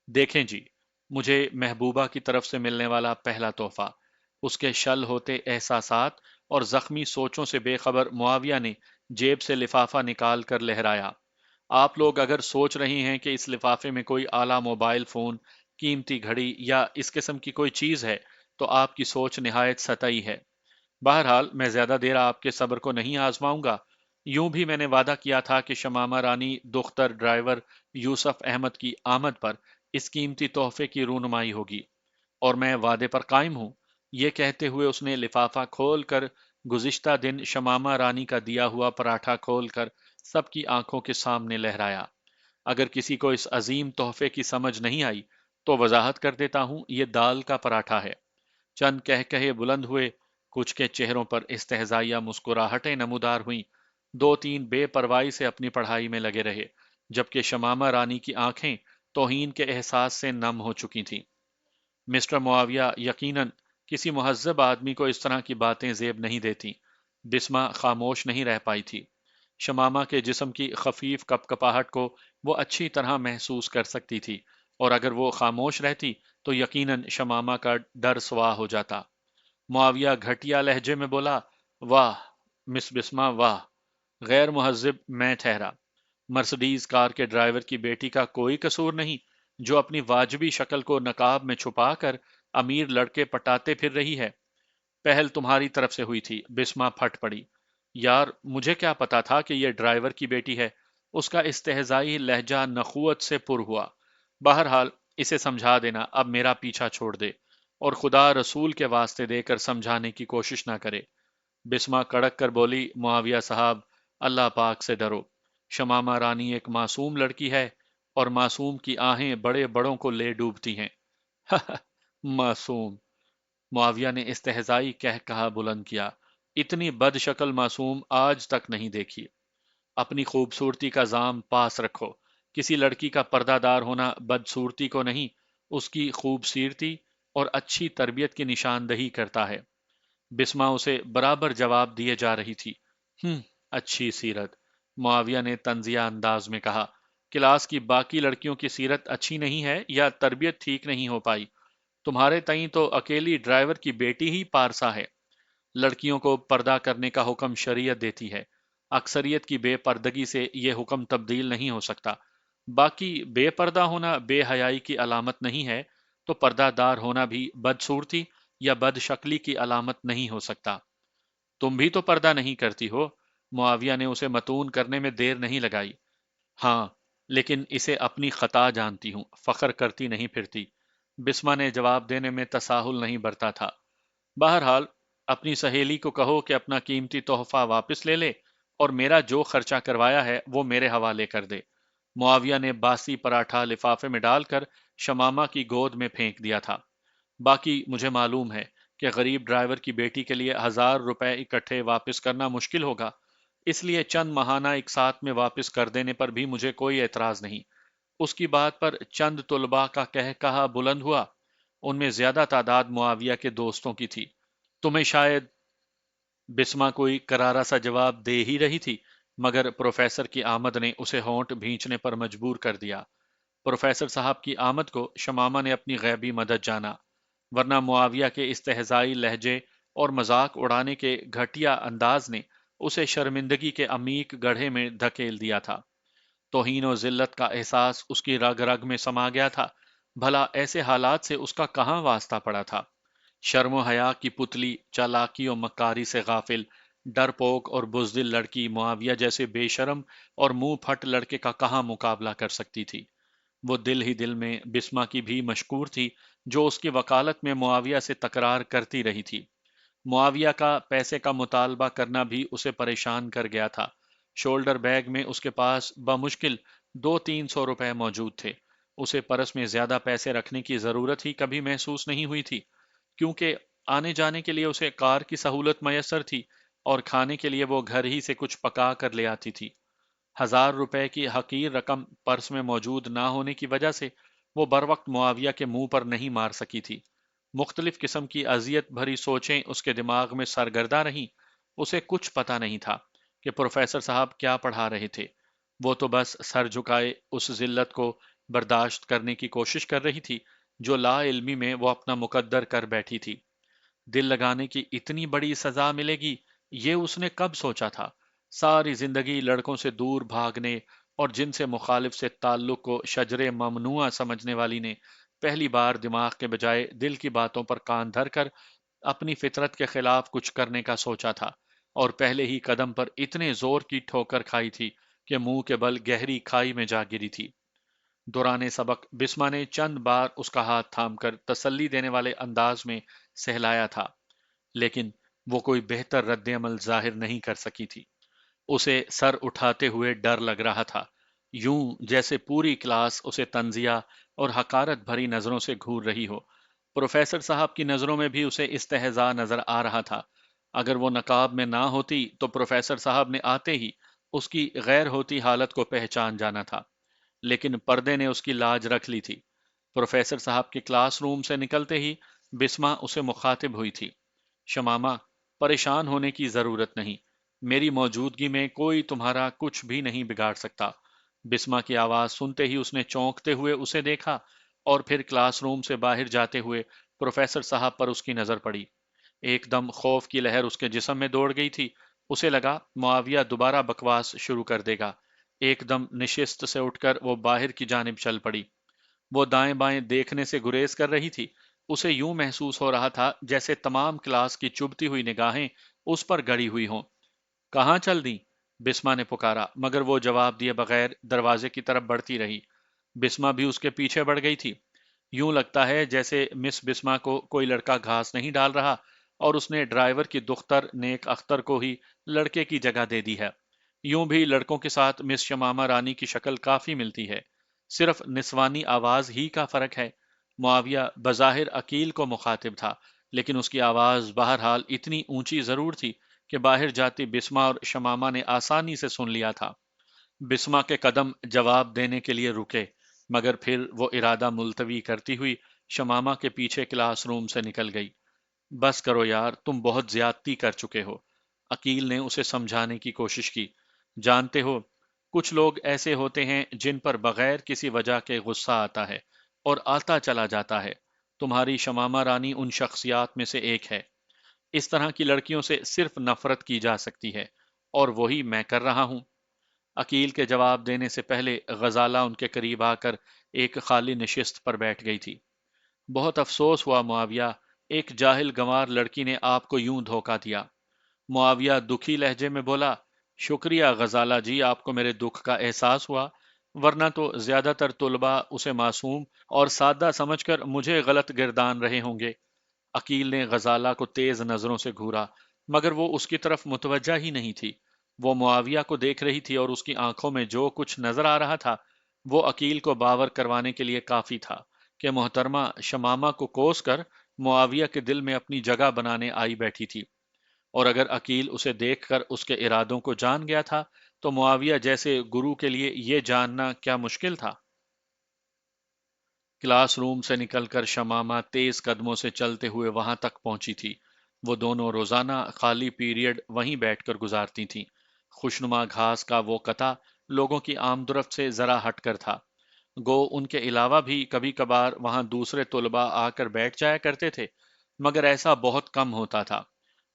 دیکھیں جی، مجھے محبوبہ کی طرف سے ملنے والا پہلا تحفہ۔ اس کے شل ہوتے احساسات اور زخمی سوچوں سے بے خبر معاویہ نے جیب سے لفافہ نکال کر لہرایا۔ آپ لوگ اگر سوچ رہی ہیں کہ اس لفافے میں کوئی اعلیٰ موبائل فون، قیمتی گھڑی یا اس قسم کی کوئی چیز ہے تو آپ کی سوچ نہایت سطحی ہے۔ بہرحال میں زیادہ دیر آپ کے صبر کو نہیں آزماؤں گا۔ یوں بھی میں نے وعدہ کیا تھا کہ شمامہ رانی دختر ڈرائیور یوسف احمد کی آمد پر اس قیمتی تحفے کی رونمائی ہوگی، اور میں وعدے پر قائم ہوں۔ یہ کہتے ہوئے اس نے لفافہ کھول کر گزشتہ دن شمامہ رانی کا دیا ہوا پراٹھا کھول کر سب کی آنکھوں کے سامنے لہرایا۔ اگر کسی کو اس عظیم تحفے کی سمجھ نہیں آئی تو وضاحت کر دیتا ہوں، یہ دال کا پراٹھا ہے۔ چند کہے بلند ہوئے، کچھ کے چہروں پر استہزائیہ مسکراہٹیں نمودار ہوئیں، 2-3 بے پرواہی سے اپنی پڑھائی میں لگے رہے، جبکہ شمامہ رانی کی آنکھیں توہین کے احساس سے نم ہو چکی تھیں۔ مسٹر معاویہ، یقیناً کسی مہذب آدمی کو اس طرح کی باتیں زیب نہیں دیتی۔ بسما خاموش نہیں رہ پائی تھی۔ شمامہ کے جسم کی خفیف کپ کپاہٹ کو وہ اچھی طرح محسوس کر سکتی تھی، اور اگر وہ خاموش رہتی تو یقیناً شمامہ کا ڈر سوا ہو جاتا۔ معاویہ گھٹیا لہجے میں بولا، واہ مس بسما واہ، غیر مہذب میں ٹھہرا۔ مرسڈیز کار کے ڈرائیور کی بیٹی کا کوئی قصور نہیں جو اپنی واجبی شکل کو نقاب میں چھپا کر امیر لڑکے پٹاتے پھر رہی ہے۔ پہل تمہاری طرف سے ہوئی تھی۔ بسما پھٹ پڑی، یار مجھے کیا پتا تھا کہ یہ ڈرائیور کی بیٹی ہے؟ اس کا استہزائی لہجہ نخوت سے پر ہوا۔ بہرحال اسے سمجھا دینا، اب میرا پیچھا چھوڑ دے اور خدا رسول کے واسطے دے کر سمجھانے کی کوشش نہ کرے۔ بسما کڑک کر بولی، معاویہ صاحب، اللہ پاک سے ڈرو۔ شمامہ رانی ایک معصوم لڑکی ہے، اور معصوم کی آہیں بڑے بڑوں کو لے ڈوبتی ہیں۔ معصوم! معاویہ نے استہزائی کہا بلند کیا، اتنی بد شکل معصوم آج تک نہیں دیکھی۔ اپنی خوبصورتی کا زام پاس رکھو۔ کسی لڑکی کا پردہ دار ہونا بدصورتی کو نہیں، اس کی خوبصورتی اور اچھی تربیت کی نشاندہی کرتا ہے۔ بسما اسے برابر جواب دیے جا رہی تھی۔ اچھی سیرت، معاویہ نے طنزیہ انداز میں کہا۔ کلاس کی باقی لڑکیوں کی سیرت اچھی نہیں ہے یا تربیت ٹھیک نہیں ہو پائی؟ تمہارے تئیں تو اکیلی ڈرائیور کی بیٹی ہی پارسا ہے۔ لڑکیوں کو پردہ کرنے کا حکم شریعت دیتی ہے، اکثریت کی بے پردگی سے یہ حکم تبدیل نہیں ہو سکتا۔ باقی بے پردہ ہونا بے حیائی کی علامت نہیں ہے تو پردہ دار ہونا بھی بدصورتی یا بد شکلی کی علامت نہیں ہو سکتا۔ تم بھی تو پردہ نہیں کرتی ہو۔ معاویہ نے اسے متون کرنے میں دیر نہیں لگائی۔ ہاں، لیکن اسے اپنی خطا جانتی ہوں، فخر کرتی نہیں پھرتی۔ بسما نے جواب دینے میں تساہل نہیں برتا تھا۔ بہرحال اپنی سہیلی کو کہو کہ اپنا قیمتی تحفہ واپس لے لے اور میرا جو خرچہ کروایا ہے وہ میرے حوالے کر دے۔ معاویہ نے باسی پراٹھا لفافے میں ڈال کر شمامہ کی گود میں پھینک دیا تھا۔ باقی مجھے معلوم ہے کہ غریب ڈرائیور کی بیٹی کے لیے 1000 روپے اکٹھے واپس کرنا مشکل ہوگا، اس لیے چند ماہانہ ایک ساتھ میں واپس کر دینے پر بھی مجھے کوئی اعتراض نہیں۔ اس کی بات پر چند طلباء کا کہا بلند ہوا، ان میں زیادہ تعداد معاویہ کے دوستوں کی تھی۔ تمہیں شاید بسما کوئی کرارا سا جواب دے ہی رہی تھی، مگر پروفیسر کی آمد نے اسے ہونٹ بھینچنے پر مجبور کر دیا۔ پروفیسر صاحب کی آمد کو شمامہ نے اپنی غیبی مدد جانا، ورنہ معاویہ کے استہزائی لہجے اور مذاق اڑانے کے گھٹیا انداز نے اسے شرمندگی کے عمیق گڑھے میں دھکیل دیا تھا۔ توہین و ذلت کا احساس اس کی رگ رگ میں سما گیا تھا۔ بھلا ایسے حالات سے اس کا کہاں واسطہ پڑا تھا؟ شرم و حیا کی پتلی، چالاکی و مکاری سے غافل، ڈرپوک اور بزدل لڑکی معاویہ جیسے بے شرم اور منہ پھٹ لڑکے کا کہاں مقابلہ کر سکتی تھی؟ وہ دل ہی دل میں بسما کی بھی مشکور تھی، جو اس کی وکالت میں معاویہ سے تکرار کرتی رہی تھی۔ معاویہ کا پیسے کا مطالبہ کرنا بھی اسے پریشان کر گیا تھا۔ شولڈر بیگ میں اس کے پاس بمشکل 200-300 روپے موجود تھے۔ اسے پرس میں زیادہ پیسے رکھنے کی ضرورت ہی کبھی محسوس نہیں ہوئی تھی، کیونکہ آنے جانے کے لیے اسے کار کی سہولت میسر تھی اور کھانے کے لیے وہ گھر ہی سے کچھ پکا کر لے آتی تھی۔ 1000 روپے کی حقیر رقم پرس میں موجود نہ ہونے کی وجہ سے وہ بر وقت معاویہ کے منہ پر نہیں مار سکی تھی۔ مختلف قسم کی اذیت بھری سوچیں اس کے دماغ میں سرگردہ رہیں۔ اسے کچھ پتہ نہیں تھا کہ پروفیسر صاحب کیا پڑھا رہے تھے۔ وہ تو بس سر جھکائے اس ذلت کو برداشت کرنے کی کوشش کر رہی تھی جو لا علمی میں وہ اپنا مقدر کر بیٹھی تھی۔ دل لگانے کی اتنی بڑی سزا ملے گی، یہ اس نے کب سوچا تھا؟ ساری زندگی لڑکوں سے دور بھاگنے اور جن سے مخالف سے تعلق کو شجر ممنوع سمجھنے والی نے پہلی بار دماغ کے بجائے دل کی باتوں پر کان دھر کر اپنی فطرت کے خلاف کچھ کرنے کا سوچا تھا، اور پہلے ہی قدم پر اتنے زور کی ٹھوکر کھائی تھی کہ منہ کے بل گہری کھائی میں جا گری تھی۔ دوران سبق بسما نے چند بار اس کا ہاتھ تھام کر تسلی دینے والے انداز میں سہلایا تھا، لیکن وہ کوئی بہتر رد عمل ظاہر نہیں کر سکی تھی۔ اسے سر اٹھاتے ہوئے ڈر لگ رہا تھا، یوں جیسے پوری کلاس اسے تنزیہ اور حقارت بھری نظروں سے گھور رہی ہو۔ پروفیسر صاحب کی نظروں میں بھی اسے استہزاء نظر آ رہا تھا۔ اگر وہ نقاب میں نہ ہوتی تو پروفیسر صاحب نے آتے ہی اس کی غیر ہوتی حالت کو پہچان جانا تھا، لیکن پردے نے اس کی لاج رکھ لی تھی۔ پروفیسر صاحب کے کلاس روم سے نکلتے ہی بسما اسے مخاطب ہوئی تھی۔ شمامہ، پریشان ہونے کی ضرورت نہیں، میری موجودگی میں کوئی تمہارا کچھ بھی نہیں بگاڑ سکتا۔ بسما کی آواز سنتے ہی اس نے چونکتے ہوئے اسے دیکھا، اور پھر کلاس روم سے باہر جاتے ہوئے پروفیسر صاحب پر اس کی نظر پڑی۔ ایک دم خوف کی لہر اس کے جسم میں دوڑ گئی تھی۔ اسے لگا معاویہ دوبارہ بکواس شروع کر دے گا۔ ایک دم نشست سے اٹھ کر وہ باہر کی جانب چل پڑی۔ وہ دائیں بائیں دیکھنے سے گریز کر رہی تھی۔ اسے یوں محسوس ہو رہا تھا جیسے تمام کلاس کی چبھتی ہوئی نگاہیں اس پر گڑی ہوئی ہوں۔ کہاں چل دی؟ بسما نے پکارا، مگر وہ جواب دیے بغیر دروازے کی طرف بڑھتی رہی۔ بسما بھی اس کے پیچھے بڑھ گئی تھی۔ یوں لگتا ہے جیسے مس بسما کو کوئی لڑکا گھاس نہیں ڈال رہا اور اس نے ڈرائیور کی دختر نیک اختر کو ہی لڑکے کی جگہ دے دی ہے۔ یوں بھی لڑکوں کے ساتھ مس شمامہ رانی کی شکل کافی ملتی ہے، صرف نسوانی آواز ہی کا فرق ہے۔ معاویہ بظاہر عقیل کو مخاطب تھا، لیکن اس کی آواز بہرحال اتنی اونچی ضرور تھی کہ باہر جاتی بسما اور شمامہ نے آسانی سے سن لیا تھا۔ بسما کے قدم جواب دینے کے لیے رکے، مگر پھر وہ ارادہ ملتوی کرتی ہوئی شمامہ کے پیچھے کلاس روم سے نکل گئی۔ بس کرو یار، تم بہت زیادتی کر چکے ہو، عقیل نے اسے سمجھانے کی کوشش کی۔ جانتے ہو، کچھ لوگ ایسے ہوتے ہیں جن پر بغیر کسی وجہ کے غصہ آتا ہے اور آتا چلا جاتا ہے۔ تمہاری شمامہ رانی ان شخصیات میں سے ایک ہے۔ اس طرح کی لڑکیوں سے صرف نفرت کی جا سکتی ہے، اور وہی میں کر رہا ہوں۔ عقیل کے جواب دینے سے پہلے غزالہ ان کے قریب آ کر ایک خالی نشست پر بیٹھ گئی تھی۔ بہت افسوس ہوا معاویہ، ایک جاہل گنوار لڑکی نے آپ کو یوں دھوکا دیا۔ معاویہ دکھی لہجے میں بولا، شکریہ غزالہ جی، آپ کو میرے دکھ کا احساس ہوا، ورنہ تو زیادہ تر طلباء اسے معصوم اور سادہ سمجھ کر مجھے غلط گردان رہے ہوں گے۔ عقیل نے غزالہ کو تیز نظروں سے گھورا، مگر وہ اس کی طرف متوجہ ہی نہیں تھی۔ وہ معاویہ کو دیکھ رہی تھی اور اس کی آنکھوں میں جو کچھ نظر آ رہا تھا وہ عقیل کو باور کروانے کے لیے کافی تھا کہ محترمہ شمامہ کو کوس کر معاویہ کے دل میں اپنی جگہ بنانے آئی بیٹھی تھی، اور اگر عقیل اسے دیکھ کر اس کے ارادوں کو جان گیا تھا تو معاویہ جیسے گرو کے لیے یہ جاننا کیا مشکل تھا؟ کلاس روم سے نکل کر شمامہ تیز قدموں سے چلتے ہوئے وہاں تک پہنچی تھی۔ وہ دونوں روزانہ خالی پیریڈ وہیں بیٹھ کر گزارتی تھیں۔ خوشنما گھاس کا وہ قطع لوگوں کی آمد و رفت سے ذرا ہٹ کر تھا، گو ان کے علاوہ بھی کبھی کبھار وہاں دوسرے طلباء آ کر بیٹھ جایا کرتے تھے، مگر ایسا بہت کم ہوتا تھا۔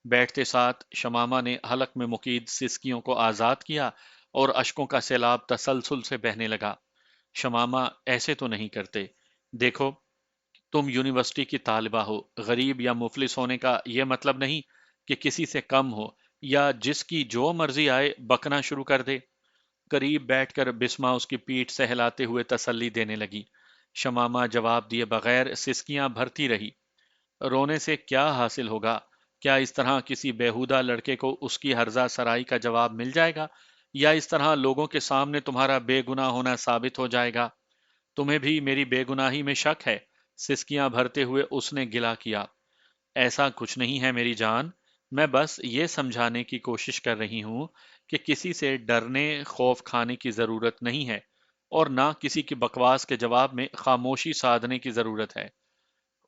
بیٹھتے ساتھ شمامہ نے حلق میں مقید سسکیوں کو آزاد کیا اور اشکوں کا سیلاب تسلسل سے بہنے لگا۔ شمامہ ایسے تو نہیں کرتے، دیکھو تم یونیورسٹی کی طالبہ ہو، غریب یا مفلس ہونے کا یہ مطلب نہیں کہ کسی سے کم ہو یا جس کی جو مرضی آئے بکنا شروع کر دے۔ قریب بیٹھ کر بسمہ اس کی پیٹھ سہلاتے ہوئے تسلی دینے لگی۔ شمامہ جواب دیے بغیر سسکیاں بھرتی رہی۔ رونے سے کیا حاصل ہوگا؟ کیا اس طرح کسی بیہودہ لڑکے کو اس کی ہرزہ سرائی کا جواب مل جائے گا، یا اس طرح لوگوں کے سامنے تمہارا بے گناہ ہونا ثابت ہو جائے گا؟ تمہیں بھی میری بے گناہی میں شک ہے؟ سسکیاں بھرتے ہوئے اس نے گلا کیا۔ ایسا کچھ نہیں ہے میری جان، میں بس یہ سمجھانے کی کوشش کر رہی ہوں کہ کسی سے ڈرنے خوف کھانے کی ضرورت نہیں ہے، اور نہ کسی کی بکواس کے جواب میں خاموشی سادھنے کی ضرورت ہے۔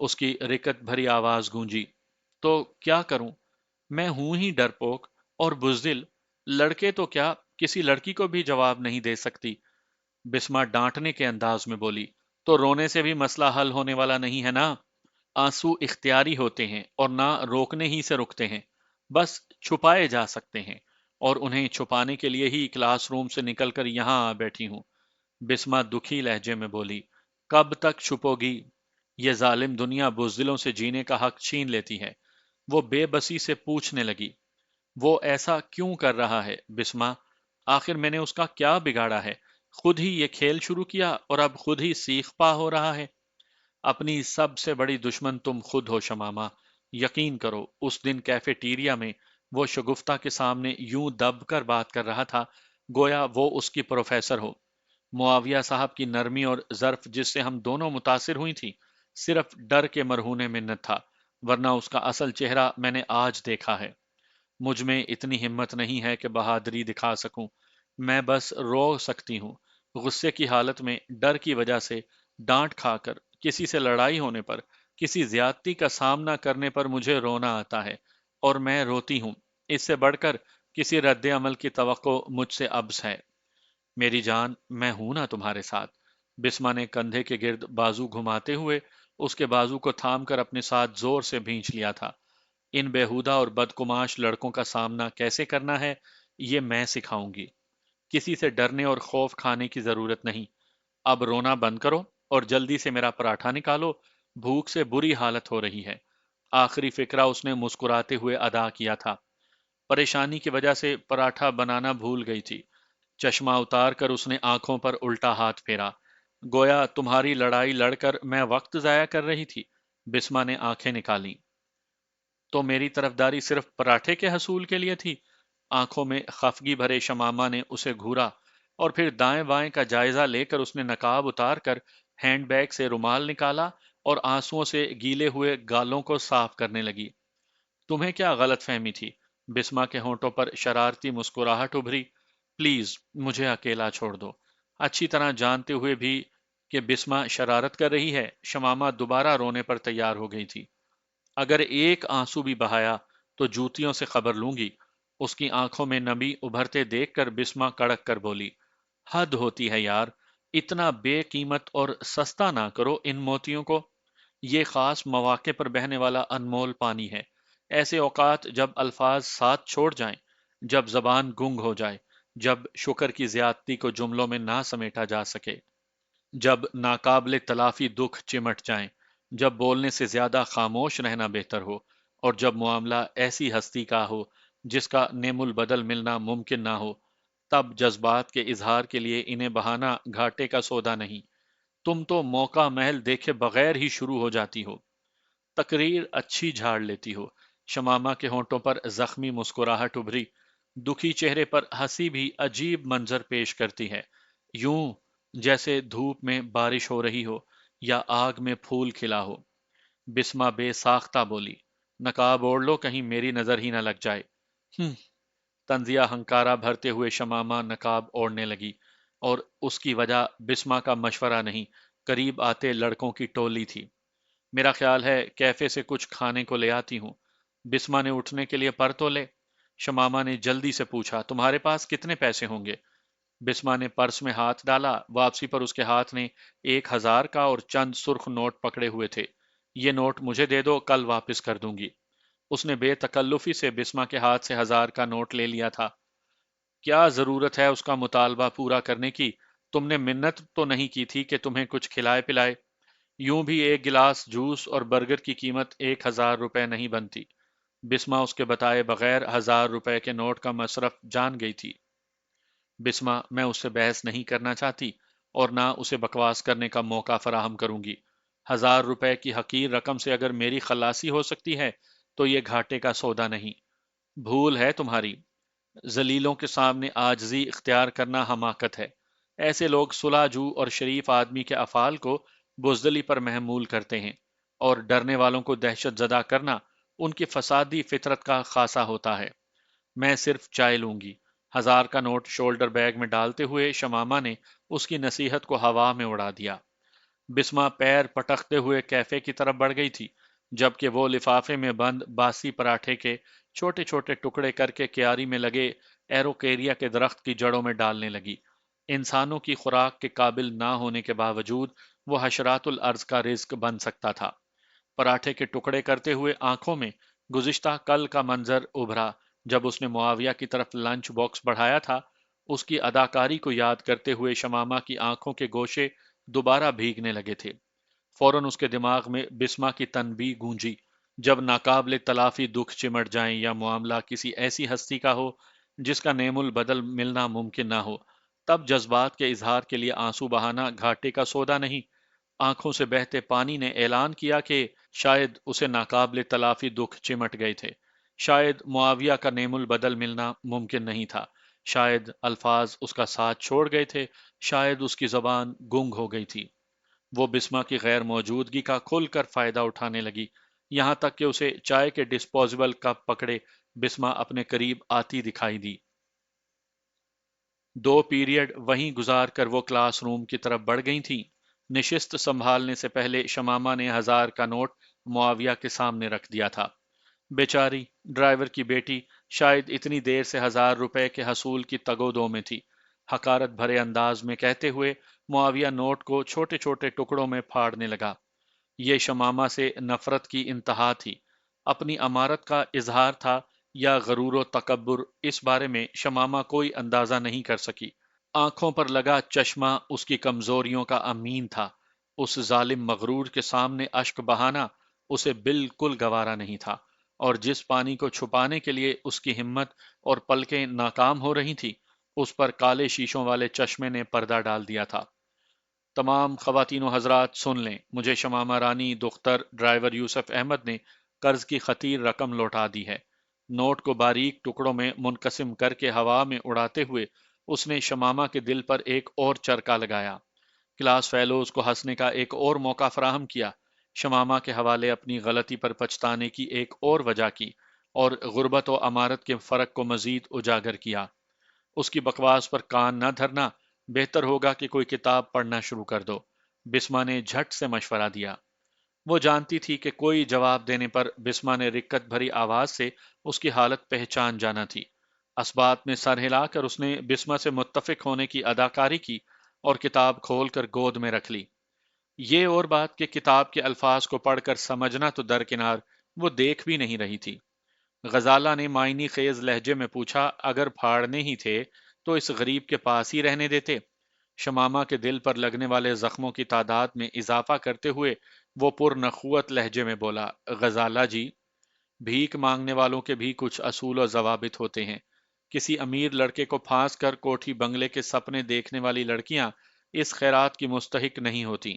اس کی رکت بھری آواز گونجی، تو کیا کروں؟ میں ہوں ہی ڈرپوک اور بزدل، لڑکے تو کیا کسی لڑکی کو بھی جواب نہیں دے سکتی۔ بسمہ ڈانٹنے کے انداز میں بولی، تو رونے سے بھی مسئلہ حل ہونے والا نہیں ہے نا؟ آنسو اختیاری ہوتے ہیں اور نہ روکنے ہی سے رکتے ہیں، بس چھپائے جا سکتے ہیں، اور انہیں چھپانے کے لیے ہی کلاس روم سے نکل کر یہاں آ بیٹھی ہوں۔ بسمہ دکھی لہجے میں بولی، کب تک چھپو گی؟ یہ ظالم دنیا بزدلوں سے جینے کا حق چھین لیتی ہے۔ وہ بے بسی سے پوچھنے لگی، وہ ایسا کیوں کر رہا ہے بسمہ؟ آخر میں نے اس کا کیا بگاڑا ہے؟ خود ہی یہ کھیل شروع کیا اور اب خود ہی سیخ پا ہو رہا ہے۔ اپنی سب سے بڑی دشمن تم خود ہو شمامہ۔ یقین کرو اس دن کیفیٹیریا میں وہ شگفتہ کے سامنے یوں دب کر بات کر رہا تھا گویا وہ اس کی پروفیسر ہو۔ معاویہ صاحب کی نرمی اور ظرف جس سے ہم دونوں متاثر ہوئی تھی، صرف ڈر کے مرہونے میں نہ تھا، ورنہ اس کا اصل چہرہ میں نے آج دیکھا ہے۔ مجھ میں اتنی ہمت نہیں ہے کہ بہادری دکھا سکوں، میں بس رو سکتی ہوں۔ غصے کی حالت میں ڈر کی وجہ سے ڈانٹ کھا کر، کسی سے لڑائی ہونے پر، کسی زیادتی کا سامنا کرنے پر مجھے رونا آتا ہے، اور میں روتی ہوں۔ اس سے بڑھ کر کسی رد عمل کی توقع مجھ سے ابس ہے۔ میری جان، میں ہوں نا تمہارے ساتھ؟ بسمہ نے کندھے کے گرد بازو گھماتے ہوئے اس کے بازو کو تھام کر اپنے ساتھ زور سے بھینچ لیا تھا۔ ان بیہودہ اور بدکماش لڑکوں کا سامنا کیسے کرنا ہے، یہ میں سکھاؤں گی۔ کسی سے ڈرنے اور خوف کھانے کی ضرورت نہیں۔ اب رونا بند کرو اور جلدی سے میرا پراٹھا نکالو، بھوک سے بری حالت ہو رہی ہے۔ آخری فقرہ اس نے مسکراتے ہوئے ادا کیا تھا۔ پریشانی کی وجہ سے پراٹھا بنانا بھول گئی تھی۔ چشمہ اتار کر اس نے آنکھوں پر الٹا ہاتھ پھیرا، گویا تمہاری لڑائی لڑ کر میں وقت ضائع کر رہی تھی۔ بسمہ نے آنکھیں نکالیں، تو میری طرفداری صرف پراٹھے کے حصول کے لیے تھی؟ آنکھوں میں خفگی بھرے شمامہ نے اسے گھورا، اور پھر دائیں بائیں کا جائزہ لے کر اس نے نقاب اتار کر ہینڈ بیگ سے رومال نکالا اور آنسوؤں سے گیلے ہوئے گالوں کو صاف کرنے لگی۔ تمہیں کیا غلط فہمی تھی؟ بسمہ کے ہونٹوں پر شرارتی مسکراہٹ ابھری۔ پلیز مجھے اکیلا چھوڑ دو۔ اچھی طرح جانتے ہوئے بھی کہ بسمہ شرارت کر رہی ہے، شمامہ دوبارہ رونے پر تیار ہو گئی تھی۔ اگر ایک آنسو بھی بہایا تو جوتیوں سے خبر لوں گی۔ اس کی آنکھوں میں نمی ابھرتے دیکھ کر بسمہ کڑک کر بولی، حد ہوتی ہے یار، اتنا بے قیمت اور سستا نہ کرو ان موتیوں کو۔ یہ خاص مواقع پر بہنے والا انمول پانی ہے۔ ایسے اوقات جب الفاظ ساتھ چھوڑ جائیں، جب زبان گنگ ہو جائے، جب شکر کی زیادتی کو جملوں میں نہ سمیٹا جا سکے، جب ناقابل تلافی دکھ چمٹ جائیں، جب بولنے سے زیادہ خاموش رہنا بہتر ہو، اور جب معاملہ ایسی ہستی کا ہو جس کا نعم البدل ملنا ممکن نہ ہو، تب جذبات کے اظہار کے لیے انہیں بہانا گھاٹے کا سودا نہیں۔ تم تو موقع محل دیکھے بغیر ہی شروع ہو جاتی ہو، تقریر اچھی جھاڑ لیتی ہو۔ شمامہ کے ہونٹوں پر زخمی مسکراہٹ ابھری، دکھی چہرے پر ہنسی بھی عجیب منظر پیش کرتی ہے، یوں جیسے دھوپ میں بارش ہو رہی ہو، یا آگ میں پھول کھلا ہو۔ بسما بے ساختہ بولی، نقاب اوڑھ لو کہیں میری نظر ہی نہ لگ جائے۔ ہم طنزیہ ہنکارا بھرتے ہوئے شمامہ نقاب اوڑھنے لگی، اور اس کی وجہ بسما کا مشورہ نہیں، قریب آتے لڑکوں کی ٹولی تھی۔ میرا خیال ہے کیفے سے کچھ کھانے کو لے آتی ہوں۔ بسما نے اٹھنے کے لیے پر تولے۔ شمامہ نے جلدی سے پوچھا، تمہارے پاس کتنے پیسے ہوں گے؟ بسما نے پرس میں ہاتھ ڈالا، واپسی پر اس کے ہاتھ نے 1,000 کا اور چند سرخ نوٹ پکڑے ہوئے تھے۔ یہ نوٹ مجھے دے دو، کل واپس کر دوں گی۔ اس نے بے تکلفی سے بسما کے ہاتھ سے 1,000 کا نوٹ لے لیا تھا۔ کیا ضرورت ہے اس کا مطالبہ پورا کرنے کی؟ تم نے منت تو نہیں کی تھی کہ تمہیں کچھ کھلائے پلائے؟ یوں بھی ایک گلاس جوس اور برگر کی قیمت 1,000 روپے نہیں بنتی۔ بسما اس کے بتائے بغیر 1,000 روپے کے نوٹ کا مصرف جان گئی تھی۔ بسما، میں اس سے بحث نہیں کرنا چاہتی اور نہ اسے بکواس کرنے کا موقع فراہم کروں گی۔ 1,000 روپے کی حقیر رقم سے اگر میری خلاصی ہو سکتی ہے تو یہ گھاٹے کا سودا نہیں۔ بھول ہے تمہاری، ذلیلوں کے سامنے عاجزی اختیار کرنا حماقت ہے۔ ایسے لوگ صلح جو اور شریف آدمی کے افعال کو بزدلی پر محمول کرتے ہیں، اور ڈرنے والوں کو دہشت زدہ کرنا ان کی فسادی فطرت کا خاصہ ہوتا ہے۔ میں صرف چائے لوں گی۔ 1,000 کا نوٹ شولڈر بیگ میں ڈالتے ہوئے شمامہ نے اس کی نصیحت کو ہوا میں اڑا دیا۔ بسما پیر پٹکتے ہوئے کیفے کی طرف بڑھ گئی تھی، جبکہ وہ لفافے میں بند باسی پراٹھے کے چھوٹے چھوٹے ٹکڑے کر کے کیاری میں لگے ایروکیریا کے درخت کی جڑوں میں ڈالنے لگی۔ انسانوں کی خوراک کے قابل نہ ہونے کے باوجود وہ حشرات الارض کا رزق بن سکتا تھا۔ پراٹھے کے ٹکڑے کرتے ہوئے آنکھوں میں گزشتہ کل کا منظر ابھرا جب اس نے معاویہ کی طرف لنچ باکس بڑھایا تھا۔ اس کی اداکاری کو یاد کرتے ہوئے شمامہ کی آنکھوں کے گوشے دوبارہ بھیگنے لگے تھے۔ فوراً اس کے دماغ میں بسما کی تنبیہ گونجی، جب ناقابل تلافی دکھ چمٹ جائیں یا معاملہ کسی ایسی ہستی کا ہو جس کا نعم البدل ملنا ممکن نہ ہو، تب جذبات کے اظہار کے لیے آنسو بہانا گھاٹے کا سودا نہیں۔ آنکھوں سے بہتے پانی نے اعلان کیا کہ شاید اسے ناقابل تلافی دکھ چمٹ گئے تھے، شاید معاویہ کا نعم البدل ملنا ممکن نہیں تھا، شاید الفاظ اس کا ساتھ چھوڑ گئے تھے، شاید اس کی زبان گنگ ہو گئی تھی۔ وہ بسما کی غیر موجودگی کا کھل کر فائدہ اٹھانے لگی، یہاں تک کہ اسے چائے کے ڈسپوزیبل کپ پکڑے بسما اپنے قریب آتی دکھائی دی۔ 2 پیریڈ وہیں گزار کر وہ کلاس روم کی طرف بڑھ گئی تھیں۔ نشست سنبھالنے سے پہلے شمامہ نے 1,000 کا نوٹ معاویہ کے سامنے رکھ دیا تھا۔ بیچاری ڈرائیور کی بیٹی شاید اتنی دیر سے 1,000 روپے کے حصول کی تگ و دو میں تھی، حقارت بھرے انداز میں کہتے ہوئے معاویہ نوٹ کو چھوٹے چھوٹے ٹکڑوں میں پھاڑنے لگا۔ یہ شمامہ سے نفرت کی انتہا تھی، اپنی امارت کا اظہار تھا یا غرور و تکبر، اس بارے میں شمامہ کوئی اندازہ نہیں کر سکی۔ آنکھوں پر لگا چشمہ اس کی کمزوریوں کا امین تھا۔ اس ظالم مغرور کے سامنے اشک بہانا اسے بالکل گوارا نہیں تھا، اور جس پانی کو چھپانے کے لیے اس کی ہمت اور پلکیں ناکام ہو رہی تھی، اس پر کالے شیشوں والے چشمے نے پردہ ڈال دیا تھا۔ تمام خواتین و حضرات سن لیں، مجھے شمامہ رانی دختر ڈرائیور یوسف احمد نے قرض کی خطیر رقم لوٹا دی ہے۔ نوٹ کو باریک ٹکڑوں میں منقسم کر کے ہوا میں اڑاتے ہوئے اس نے شمامہ کے دل پر ایک اور چرکا لگایا، کلاس فیلوز کو ہنسنے کا ایک اور موقع فراہم کیا، شمامہ کے حوالے اپنی غلطی پر پچھتانے کی ایک اور وجہ کی، اور غربت و امارت کے فرق کو مزید اجاگر کیا۔ اس کی بکواس پر کان نہ دھرنا، بہتر ہوگا کہ کوئی کتاب پڑھنا شروع کر دو، بسما نے جھٹ سے مشورہ دیا۔ وہ جانتی تھی کہ کوئی جواب دینے پر بسما نے رکت بھری آواز سے اس کی حالت پہچان جانا تھی۔ اسبات میں سر ہلا کر اس نے بسما سے متفق ہونے کی اداکاری کی اور کتاب کھول کر گود میں رکھ لی۔ یہ اور بات کہ کتاب کے الفاظ کو پڑھ کر سمجھنا تو درکنار، وہ دیکھ بھی نہیں رہی تھی۔ غزالہ نے معنی خیز لہجے میں پوچھا، اگر پھاڑنے ہی تھے تو اس غریب کے پاس ہی رہنے دیتے؟ شمامہ کے دل پر لگنے والے زخموں کی تعداد میں اضافہ کرتے ہوئے وہ پر نخوت لہجے میں بولا، غزالہ جی، بھیک مانگنے والوں کے بھی کچھ اصول و ضوابط ہوتے ہیں۔ کسی امیر لڑکے کو پھانس کر کوٹھی بنگلے کے سپنے دیکھنے والی لڑکیاں اس خیرات کی مستحق نہیں ہوتی۔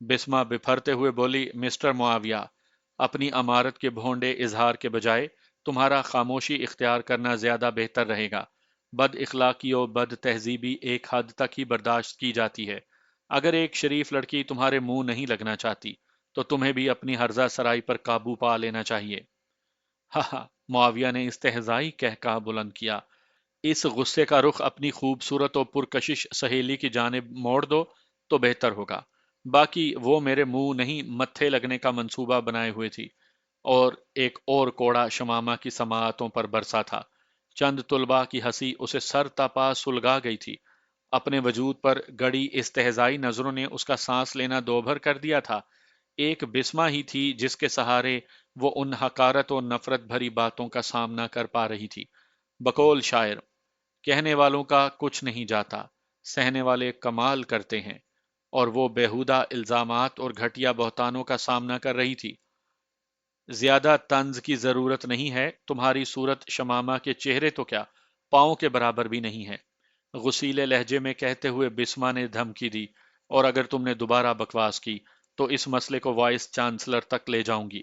بسما بپھرتے ہوئے بولی، مسٹر معاویہ، اپنی امارت کے بھونڈے اظہار کے بجائے تمہارا خاموشی اختیار کرنا زیادہ بہتر رہے گا۔ بد اخلاقی و بد تہذیبی ایک حد تک ہی برداشت کی جاتی ہے، اگر ایک شریف لڑکی تمہارے منہ نہیں لگنا چاہتی تو تمہیں بھی اپنی ہرزہ سرائی پر قابو پا لینا چاہیے۔ ہاں ہاں، معاویہ نے استہزائی کہکہا بلند کیا۔ اس غصے کا رخ اپنی خوبصورت اور پرکشش سہیلی کی جانب موڑ دو تو بہتر ہوگا۔ باقی وہ میرے منہ نہیں متھے لگنے کا منصوبہ بنائے ہوئے تھی۔ اور ایک اور کوڑا شمامہ کی سماعتوں پر برسا تھا۔ چند طلباء کی ہنسی اسے سر تپا سلگا گئی تھی۔ اپنے وجود پر گڑی استہزائی نظروں نے اس کا سانس لینا دوبھر کر دیا تھا۔ ایک بسمہ ہی تھی جس کے سہارے وہ ان حقارت و نفرت بھری باتوں کا سامنا کر پا رہی تھی۔ بقول شاعر، کہنے والوں کا کچھ نہیں جاتا، سہنے والے کمال کرتے ہیں۔ اور وہ بیہودہ الزامات اور گھٹیا بہتانوں کا سامنا کر رہی تھی۔ زیادہ طنز کی ضرورت نہیں ہے، تمہاری صورت شمامہ کے چہرے تو کیا پاؤں کے برابر بھی نہیں ہے، غصیلے لہجے میں کہتے ہوئے بسما نے دھمکی دی۔ اور اگر تم نے دوبارہ بکواس کی تو اس مسئلے کو وائس چانسلر تک لے جاؤں گی۔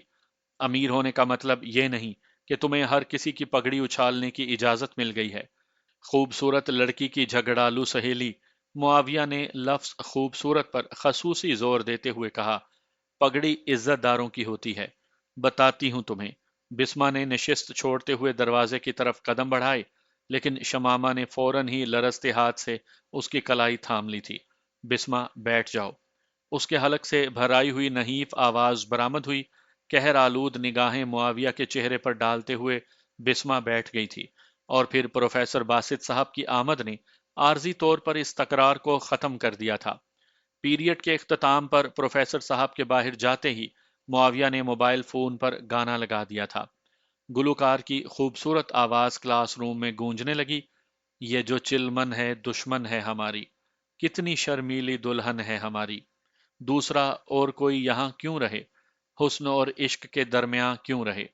امیر ہونے کا مطلب یہ نہیں کہ تمہیں ہر کسی کی پگڑی اچھالنے کی اجازت مل گئی ہے۔ خوبصورت لڑکی کی جھگڑالو سہیلی، معاویہ نے لفظ خوبصورت پر خصوصی زور دیتے ہوئے کہا، پگڑی عزت داروں کی ہوتی ہے، بتاتی ہوں تمہیں۔ بسما نے نشست چھوڑتے ہوئے دروازے کی طرف قدم بڑھائے، لیکن شمامہ نے فوراً ہی لرزتے ہاتھ سے اس کی کلائی تھام لی تھی۔ بسما، بیٹھ جاؤ۔ اس کے حلق سے بھرائی ہوئی نحیف آواز برآمد ہوئی۔ قہر آلود نگاہیں معاویہ کے چہرے پر ڈالتے ہوئے بسما بیٹھ گئی تھی، اور پھر پروفیسر باسط صاحب کی آمد نے عارضی طور پر اس تکرار کو ختم کر دیا تھا۔ پیریڈ کے اختتام پر پروفیسر صاحب کے باہر جاتے ہی معاویہ نے موبائل فون پر گانا لگا دیا تھا۔ گلوکار کی خوبصورت آواز کلاس روم میں گونجنے لگی، یہ جو چلمن ہے دشمن ہے ہماری، کتنی شرمیلی دلہن ہے ہماری، دوسرا اور کوئی یہاں کیوں رہے، حسن اور عشق کے درمیاں کیوں رہے،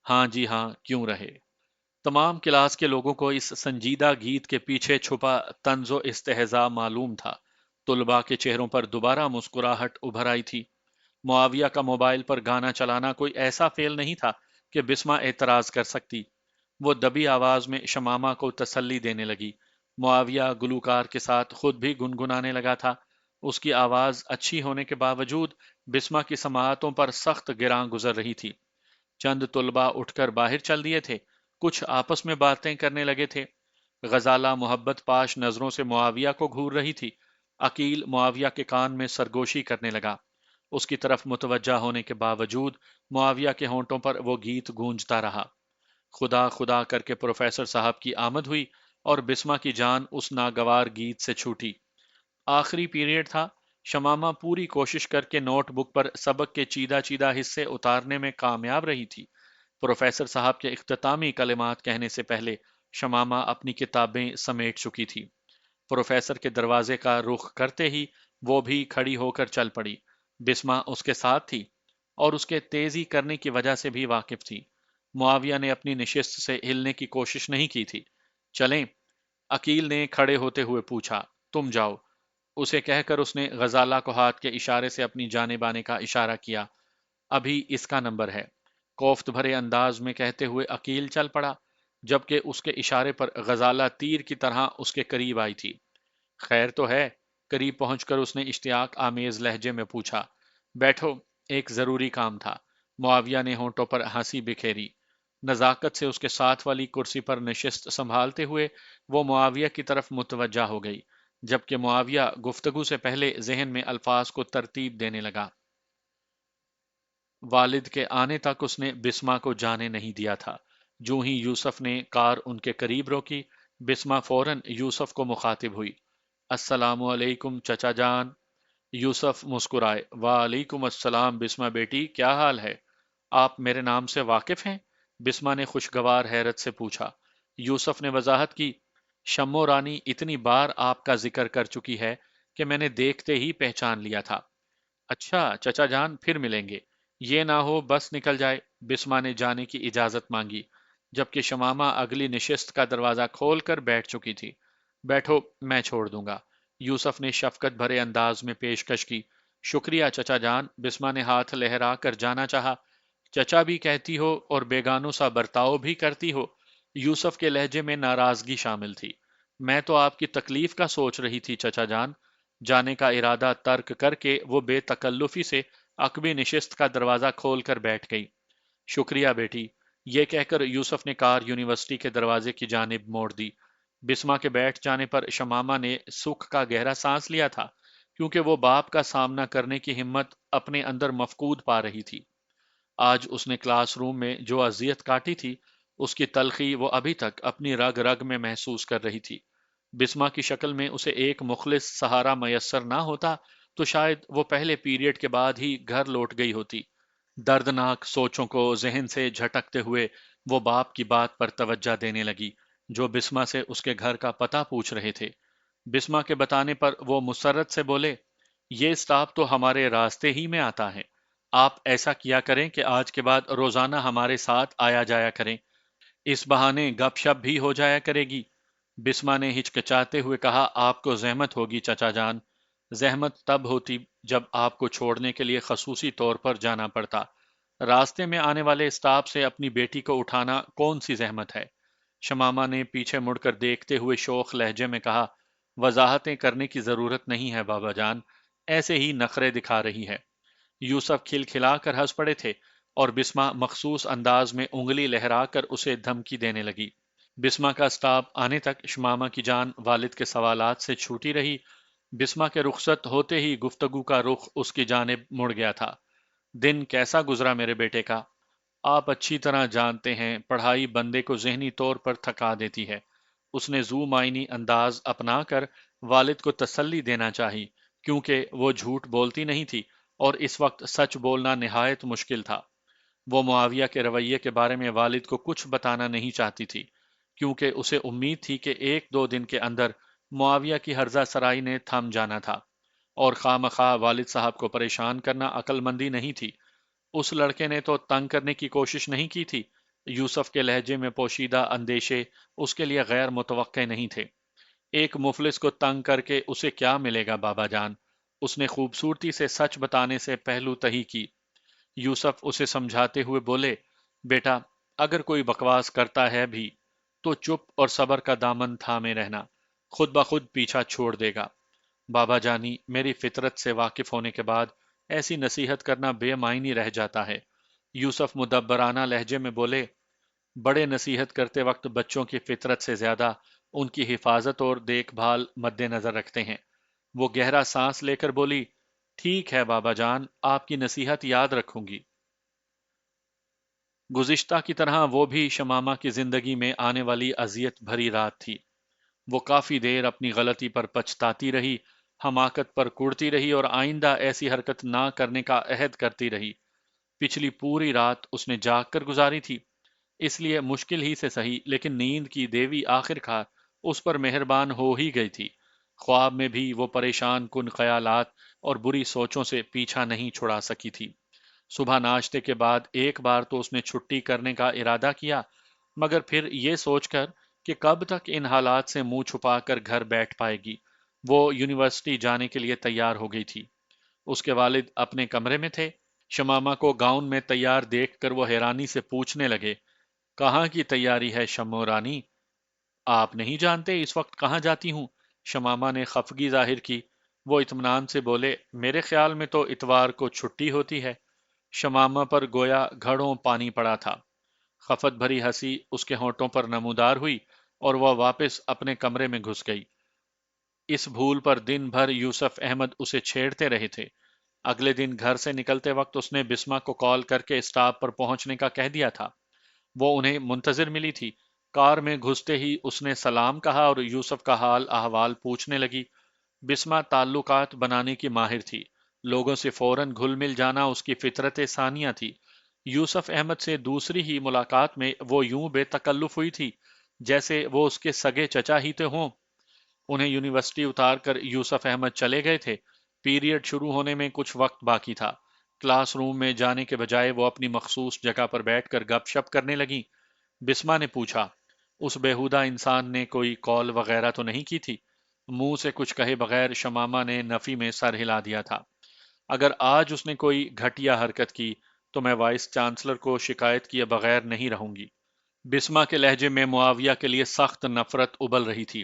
ہاں جی ہاں کیوں رہے۔ تمام کلاس کے لوگوں کو اس سنجیدہ گیت کے پیچھے چھپا طنز و استہزاء معلوم تھا۔ طلباء کے چہروں پر دوبارہ مسکراہٹ ابھر آئی تھی۔ معاویہ کا موبائل پر گانا چلانا کوئی ایسا فعل نہیں تھا کہ بسما اعتراض کر سکتی۔ وہ دبی آواز میں شمامہ کو تسلی دینے لگی۔ معاویہ گلوکار کے ساتھ خود بھی گنگنانے لگا تھا۔ اس کی آواز اچھی ہونے کے باوجود بسما کی سماعتوں پر سخت گراں گزر رہی تھی۔ چند طلباء اٹھ کر باہر چل دیے تھے، کچھ آپس میں باتیں کرنے لگے تھے۔ غزالہ محبت پاش نظروں سے معاویہ کو گھور رہی تھی۔ عقیل معاویہ کے کان میں سرگوشی کرنے لگا۔ اس کی طرف متوجہ ہونے کے باوجود معاویہ کے ہونٹوں پر وہ گیت گونجتا رہا۔ خدا خدا کر کے پروفیسر صاحب کی آمد ہوئی اور بسما کی جان اس ناگوار گیت سے چھوٹی۔ آخری پیریڈ تھا۔ شمامہ پوری کوشش کر کے نوٹ بک پر سبق کے چیدہ چیدہ حصے اتارنے میں کامیاب رہی تھی۔ پروفیسر صاحب کے اختتامی کلمات کہنے سے پہلے شمامہ اپنی کتابیں سمیٹ چکی تھی۔ پروفیسر کے دروازے کا رخ کرتے ہی وہ بھی کھڑی ہو کر چل پڑی۔ بسما اس کے ساتھ تھی اور اس کے تیزی کرنے کی وجہ سے بھی واقف تھی۔ معاویہ نے اپنی نشست سے ہلنے کی کوشش نہیں کی تھی۔ چلیں؟ عقیل نے کھڑے ہوتے ہوئے پوچھا۔ تم جاؤ، اسے کہہ کر اس نے غزالہ کو ہاتھ کے اشارے سے اپنی جانب آنے کا اشارہ کیا۔ ابھی اس کا نمبر ہے، کوفت بھرے انداز میں کہتے ہوئے عقیل چل پڑا، جبکہ اس کے اشارے پر غزالہ تیر کی طرح اس کے قریب آئی تھی۔ خیر تو ہے؟ قریب پہنچ کر اس نے اشتیاق آمیز لہجے میں پوچھا۔ بیٹھو، ایک ضروری کام تھا۔ معاویہ نے ہونٹوں پر ہنسی بکھیری۔ نزاکت سے اس کے ساتھ والی کرسی پر نشست سنبھالتے ہوئے وہ معاویہ کی طرف متوجہ ہو گئی، جبکہ معاویہ گفتگو سے پہلے ذہن میں الفاظ کو ترتیب دینے لگا۔ والد کے آنے تک اس نے بسما کو جانے نہیں دیا تھا۔ جو ہی یوسف نے کار ان کے قریب روکی، بسما فوراً یوسف کو مخاطب ہوئی۔ السلام علیکم چچا جان۔ یوسف مسکرائے۔ وعلیکم السلام بسما بیٹی، کیا حال ہے؟ آپ میرے نام سے واقف ہیں؟ بسما نے خوشگوار حیرت سے پوچھا۔ یوسف نے وضاحت کی، شمو رانی اتنی بار آپ کا ذکر کر چکی ہے کہ میں نے دیکھتے ہی پہچان لیا تھا۔ اچھا چچا جان، پھر ملیں گے۔ یہ نہ ہو بس نکل جائے۔ بسما نے جانے کی اجازت مانگی، جبکہ شمامہ اگلی نشست کا دروازہ کھول کر بیٹھ چکی تھی۔ بیٹھو، میں چھوڑ دوں گا۔ یوسف نے شفقت بھرے انداز میں پیشکش کی۔ شکریہ چچا جان۔ بسما نے ہاتھ لہرا کر جانا چاہا۔ چچا بھی کہتی ہو اور بیگانوں سا برتاؤ بھی کرتی ہو۔ یوسف کے لہجے میں ناراضگی شامل تھی۔ میں تو آپ کی تکلیف کا سوچ رہی تھی چچا جان۔ جانے کا ارادہ ترک کر کے وہ بے تکلفی سے عقبی نشست کا دروازہ کھول کر بیٹھ گئی۔ شکریہ بیٹی، یہ کہہ کر یوسف نے کار یونیورسٹی کے دروازے کی جانب موڑ دی۔ بسما کے بیٹھ جانے پر شمامہ نے سکھ کا گہرا سانس لیا تھا، کیونکہ وہ باپ کا سامنا کرنے کی ہمت اپنے اندر مفقود پا رہی تھی۔ آج اس نے کلاس روم میں جو اذیت کاٹی تھی، اس کی تلخی وہ ابھی تک اپنی رگ رگ میں محسوس کر رہی تھی۔ بسما کی شکل میں اسے ایک مخلص سہارا میسر نہ ہوتا تو شاید وہ پہلے پیریڈ کے بعد ہی گھر لوٹ گئی ہوتی۔ دردناک سوچوں کو ذہن سے جھٹکتے ہوئے وہ باپ کی بات پر توجہ دینے لگی، جو بسما سے اس کے گھر کا پتہ پوچھ رہے تھے۔ بسما کے بتانے پر وہ مسرت سے بولے، یہ سٹاپ تو ہمارے راستے ہی میں آتا ہے۔ آپ ایسا کیا کریں کہ آج کے بعد روزانہ ہمارے ساتھ آیا جایا کریں، اس بہانے گپ شپ بھی ہو جایا کرے گی۔ بسما نے ہچکچاتے ہوئے کہا، آپ کو زحمت ہوگی چچا جان۔ زحمت تب ہوتی جب آپ کو چھوڑنے کے لیے خصوصی طور پر جانا پڑتا۔ راستے میں آنے والے اسٹاپ سے اپنی بیٹی کو اٹھانا کون سی زحمت ہے؟ شمامہ نے پیچھے مڑ کر دیکھتے ہوئے شوخ لہجے میں کہا، وضاحتیں کرنے کی ضرورت نہیں ہے بابا جان، ایسے ہی نخرے دکھا رہی ہے۔ یوسف کھلکھلا کر ہنس پڑے تھے اور بسما مخصوص انداز میں انگلی لہرا کر اسے دھمکی دینے لگی۔ بسما کا سٹاپ آنے تک شمامہ کی جان والد کے سوالات سے چھوٹی رہی۔ بسما کے رخصت ہوتے ہی گفتگو کا رخ اس کی جانب مڑ گیا تھا۔ دن کیسا گزرا میرے بیٹے کا؟ آپ اچھی طرح جانتے ہیں پڑھائی بندے کو ذہنی طور پر تھکا دیتی ہے۔ اس نے ذو معنی انداز اپنا کر والد کو تسلی دینا چاہی، کیونکہ وہ جھوٹ بولتی نہیں تھی اور اس وقت سچ بولنا نہایت مشکل تھا۔ وہ معاویہ کے رویے کے بارے میں والد کو کچھ بتانا نہیں چاہتی تھی، کیونکہ اسے امید تھی کہ ایک دو دن کے اندر معاویہ کی ہرزہ سرائی نے تھم جانا تھا، اور خواہ مخواہ والد صاحب کو پریشان کرنا عقل مندی نہیں تھی۔ اس لڑکے نے تو تنگ کرنے کی کوشش نہیں کی تھی۔ یوسف کے لہجے میں پوشیدہ اندیشے اس کے لیے غیر متوقع نہیں تھے۔ ایک مفلس کو تنگ کر کے اسے کیا ملے گا بابا جان؟ اس نے خوبصورتی سے سچ بتانے سے پہلو تہی کی۔ یوسف اسے سمجھاتے ہوئے بولے، بیٹا، اگر کوئی بکواس کرتا ہے بھی تو چپ اور صبر کا دامن تھامے رہنا، خود بخود پیچھا چھوڑ دے گا۔ بابا جانی، میری فطرت سے واقف ہونے کے بعد ایسی نصیحت کرنا بے معنی رہ جاتا ہے۔ یوسف مدبرانہ لہجے میں بولے، بڑے نصیحت کرتے وقت بچوں کی فطرت سے زیادہ ان کی حفاظت اور دیکھ بھال مد نظر رکھتے ہیں۔ وہ گہرا سانس لے کر بولی، ٹھیک ہے بابا جان، آپ کی نصیحت یاد رکھوں گی۔ گزشتہ کی طرح وہ بھی شمامہ کی زندگی میں آنے والی اذیت بھری رات تھی۔ وہ کافی دیر اپنی غلطی پر پچھتاتی رہی، حماقت پر کڑتی رہی اور آئندہ ایسی حرکت نہ کرنے کا عہد کرتی رہی۔ پچھلی پوری رات اس نے جاگ کر گزاری تھی، اس لیے مشکل ہی سے سہی لیکن نیند کی دیوی آخر کار اس پر مہربان ہو ہی گئی تھی۔ خواب میں بھی وہ پریشان کن خیالات اور بری سوچوں سے پیچھا نہیں چھڑا سکی تھی۔ صبح ناشتے کے بعد ایک بار تو اس نے چھٹی کرنے کا ارادہ کیا، مگر پھر یہ سوچ کر کہ کب تک ان حالات سے منہ چھپا کر گھر بیٹھ پائے گی، وہ یونیورسٹی جانے کے لیے تیار ہو گئی تھی۔ اس کے والد اپنے کمرے میں تھے۔ شمامہ کو گاؤن میں تیار دیکھ کر وہ حیرانی سے پوچھنے لگے، کہاں کی تیاری ہے شمو رانی؟ آپ نہیں جانتے اس وقت کہاں جاتی ہوں؟ شمامہ نے خفگی ظاہر کی۔ وہ اطمینان سے بولے، میرے خیال میں تو اتوار کو چھٹی ہوتی ہے۔ شمامہ پر گویا گھڑوں پانی پڑا تھا۔ خفت بھری ہنسی اس کے ہونٹوں پر نمودار ہوئی اور وہ واپس اپنے کمرے میں گھس گئی۔ اس بھول پر دن بھر یوسف احمد اسے چھیڑتے رہے تھے۔ اگلے دن گھر سے نکلتے وقت اس نے بسما کو کال کر کے اسٹاپ پر پہنچنے کا کہہ دیا تھا۔ وہ انہیں منتظر ملی تھی۔ کار میں گھستے ہی اس نے سلام کہا اور یوسف کا حال احوال پوچھنے لگی۔ بسما تعلقات بنانے کی ماہر تھی، لوگوں سے فوراً گھل مل جانا اس کی فطرت ثانیہ تھی۔ یوسف احمد سے دوسری ہی ملاقات میں وہ یوں بے تکلف ہوئی تھی جیسے وہ اس کے سگے چچا ہی تھے ہوں۔ انہیں یونیورسٹی اتار کر یوسف احمد چلے گئے تھے۔ پیریڈ شروع ہونے میں کچھ وقت باقی تھا۔ کلاس روم میں جانے کے بجائے وہ اپنی مخصوص جگہ پر بیٹھ کر گپ شپ کرنے لگیں۔ بسما نے پوچھا، اس بےہودہ انسان نے کوئی کال وغیرہ تو نہیں کی تھی؟ منہ سے کچھ کہے بغیر شمامہ نے نفی میں سر ہلا دیا تھا۔ اگر آج اس نے کوئی گھٹیا حرکت کی تو میں وائس چانسلر کو شکایت کیے بغیر نہیں رہوں گی۔ بسما کے لہجے میں معاویہ کے لیے سخت نفرت ابل رہی تھی۔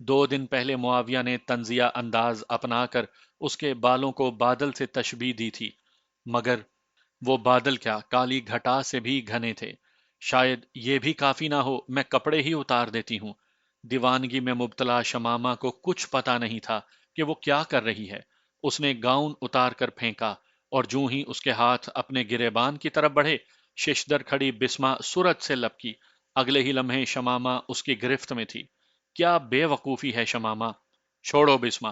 2 دن پہلے معاویہ نے طنزیہ انداز اپنا کر اس کے بالوں کو بادل سے تشبیہ دی تھی، مگر وہ بادل کیا کالی گھٹا سے بھی گھنے تھے۔ شاید یہ بھی کافی نہ ہو، میں کپڑے ہی اتار دیتی ہوں۔ دیوانگی میں مبتلا شمامہ کو کچھ پتا نہیں تھا کہ وہ کیا کر رہی ہے۔ اس نے گاؤن اتار کر پھینکا، اور جوں ہی اس کے ہاتھ اپنے گریبان کی طرف بڑھے، ششدر کھڑی بسمہ سرعت سے لپکی۔ اگلے ہی لمحے شمامہ اس کی گرفت میں تھی۔ کیا بے وقوفی ہے شمامہ! چھوڑو بسمہ،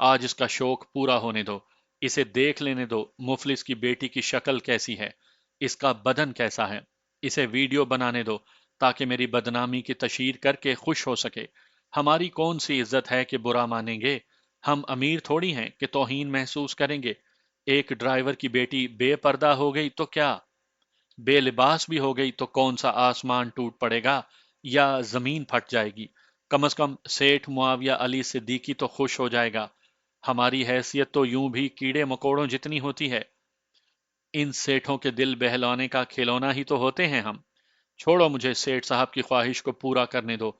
آج اس کا شوق پورا ہونے دو۔ اسے دیکھ لینے دو، مفلس کی بیٹی کی شکل کیسی ہے، اس کا بدن کیسا ہے۔ اسے ویڈیو بنانے دو تاکہ میری بدنامی کی تشہیر کر کے خوش ہو سکے۔ ہماری کون سی عزت ہے کہ برا مانیں گے؟ ہم امیر تھوڑی ہیں کہ توہین محسوس کریں گے۔ ایک ڈرائیور کی بیٹی بے پردہ ہو گئی تو کیا، بے لباس بھی ہو گئی تو کون سا آسمان ٹوٹ پڑے گا یا زمین پھٹ جائے گی؟ کم از کم سیٹھ معاویہ علی صدیقی تو خوش ہو جائے گا۔ ہماری حیثیت تو یوں بھی کیڑے مکوڑوں جتنی ہوتی ہے۔ ان سیٹھوں کے دل بہلانے کا کھلونا ہی تو ہوتے ہیں ہم۔ چھوڑو، مجھے سیٹھ صاحب کی خواہش کو پورا کرنے دو۔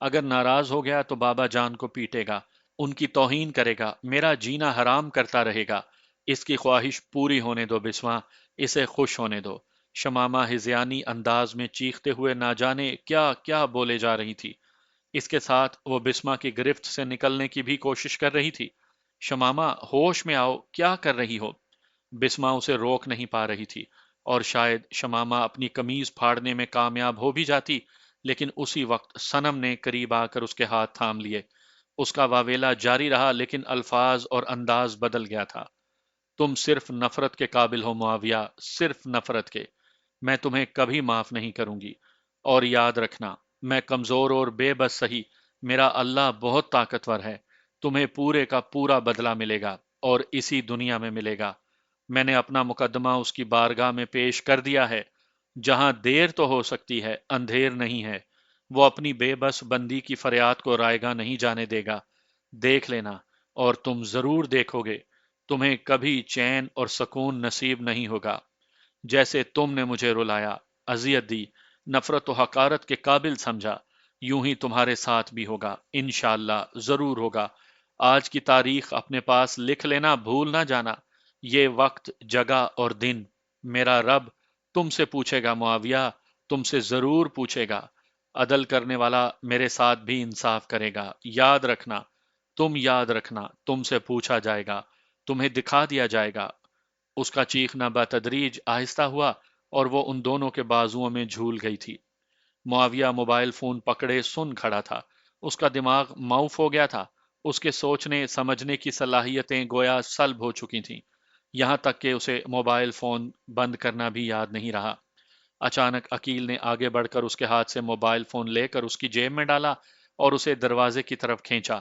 اگر ناراض ہو گیا تو بابا جان کو پیٹے گا، ان کی توہین کرے گا، میرا جینا حرام کرتا رہے گا۔ اس کی خواہش پوری ہونے دو بسمہ، اسے خوش ہونے دو۔ شمامہ ہذیانی انداز میں چیختے ہوئے نہ جانے کیا کیا بولے جا رہی تھی۔ اس کے ساتھ وہ بسمہ کی گرفت سے نکلنے کی بھی کوشش کر رہی تھی۔ شمامہ، ہوش میں آؤ، کیا کر رہی ہو؟ بسمہ اسے روک نہیں پا رہی تھی، اور شاید شمامہ اپنی قمیض پھاڑنے میں کامیاب ہو بھی جاتی، لیکن اسی وقت صنم نے قریب آ کر اس کے ہاتھ تھام لیے۔ اس کا واویلا جاری رہا، لیکن الفاظ اور انداز بدل گیا تھا۔ تم صرف نفرت کے قابل ہو معاویہ، صرف نفرت کے۔ میں تمہیں کبھی معاف نہیں کروں گی۔ اور یاد رکھنا، میں کمزور اور بے بس سہی، میرا اللہ بہت طاقتور ہے۔ تمہیں پورے کا پورا بدلہ ملے گا، اور اسی دنیا میں ملے گا۔ میں نے اپنا مقدمہ اس کی بارگاہ میں پیش کر دیا ہے۔ جہاں دیر تو ہو سکتی ہے، اندھیر نہیں ہے۔ وہ اپنی بے بس بندی کی فریاد کو رائیگاں نہیں جانے دے گا۔ دیکھ لینا، اور تم ضرور دیکھو گے۔ تمہیں کبھی چین اور سکون نصیب نہیں ہوگا۔ جیسے تم نے مجھے رلایا، اذیت دی، نفرت و حقارت کے قابل سمجھا، یوں ہی تمہارے ساتھ بھی ہوگا، انشاءاللہ ضرور ہوگا۔ آج کی تاریخ اپنے پاس لکھ لینا، بھول نہ جانا۔ یہ وقت، جگہ اور دن میرا رب تم سے پوچھے گا معاویہ، تم سے ضرور پوچھے گا۔ عدل کرنے والا میرے ساتھ بھی انصاف کرے گا۔ یاد رکھنا، تم یاد رکھنا، تم سے پوچھا جائے گا، تمہیں دکھا دیا جائے گا۔ اس کا چیخنا بتدریج آہستہ ہوا، اور وہ ان دونوں کے بازوؤں میں جھول گئی تھی۔ معاویہ موبائل فون پکڑے سن کھڑا تھا۔ اس کا دماغ معاف ہو گیا تھا۔ اس کے سوچنے سمجھنے کی صلاحیتیں گویا سلب ہو چکی تھیں، یہاں تک کہ اسے موبائل فون بند کرنا بھی یاد نہیں رہا۔ اچانک عقیل نے آگے بڑھ کر اس کے ہاتھ سے موبائل فون لے کر اس کی جیب میں ڈالا اور اسے دروازے کی طرف کھینچا۔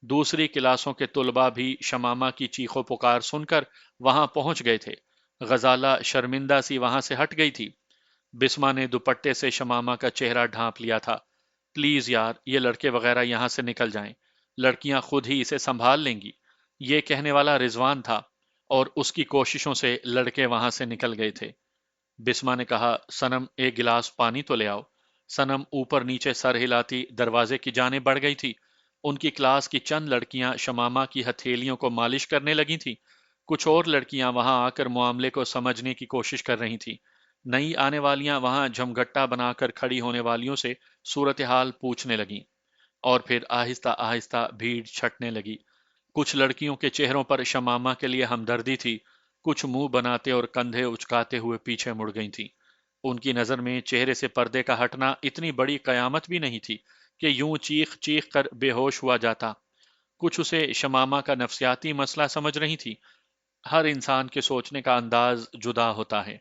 دوسری کلاسوں کے طلباء بھی شمامہ کی چیخو پکار سن کر وہاں پہنچ گئے تھے۔ غزالہ شرمندہ سی وہاں سے ہٹ گئی تھی۔ بسمہ نے دوپٹے سے شمامہ کا چہرہ ڈھانپ لیا تھا۔ پلیز یار، یہ لڑکے وغیرہ یہاں سے نکل جائیں، لڑکیاں خود ہی اسے سنبھال لیں گی۔ یہ کہنے والا رضوان تھا، اور اس کی کوششوں سے لڑکے وہاں سے نکل گئے تھے۔ بسمہ نے کہا، سنم ایک گلاس پانی تو لے آؤ۔ سنم اوپر نیچے سر ہلاتی دروازے کی جانب بڑھ گئی تھی۔ ان کی کلاس کی چند لڑکیاں شمامہ کی ہتھیلیوں کو مالش کرنے لگی تھیں۔ کچھ اور لڑکیاں وہاں آ کر معاملے کو سمجھنے کی کوشش کر رہی تھیں۔ نئی آنے والیاں وہاں جھمگٹا بنا کر کھڑی ہونے والیوں سے صورتحال پوچھنے لگیں، اور پھر آہستہ آہستہ بھیڑ چھٹنے لگی۔ کچھ لڑکیوں کے چہروں پر شمامہ کے لیے ہمدردی تھی، کچھ منہ بناتے اور کندھے اچکاتے ہوئے پیچھے مڑ گئی تھیں۔ ان کی نظر میں چہرے سے پردے کا ہٹنا اتنی بڑی قیامت بھی نہیں تھی کہ یوں چیخ چیخ کر بے ہوش ہوا جاتا۔ کچھ اسے شمامہ کا نفسیاتی مسئلہ سمجھ رہی تھی۔ ہر انسان کے سوچنے کا انداز جدا ہوتا ہے،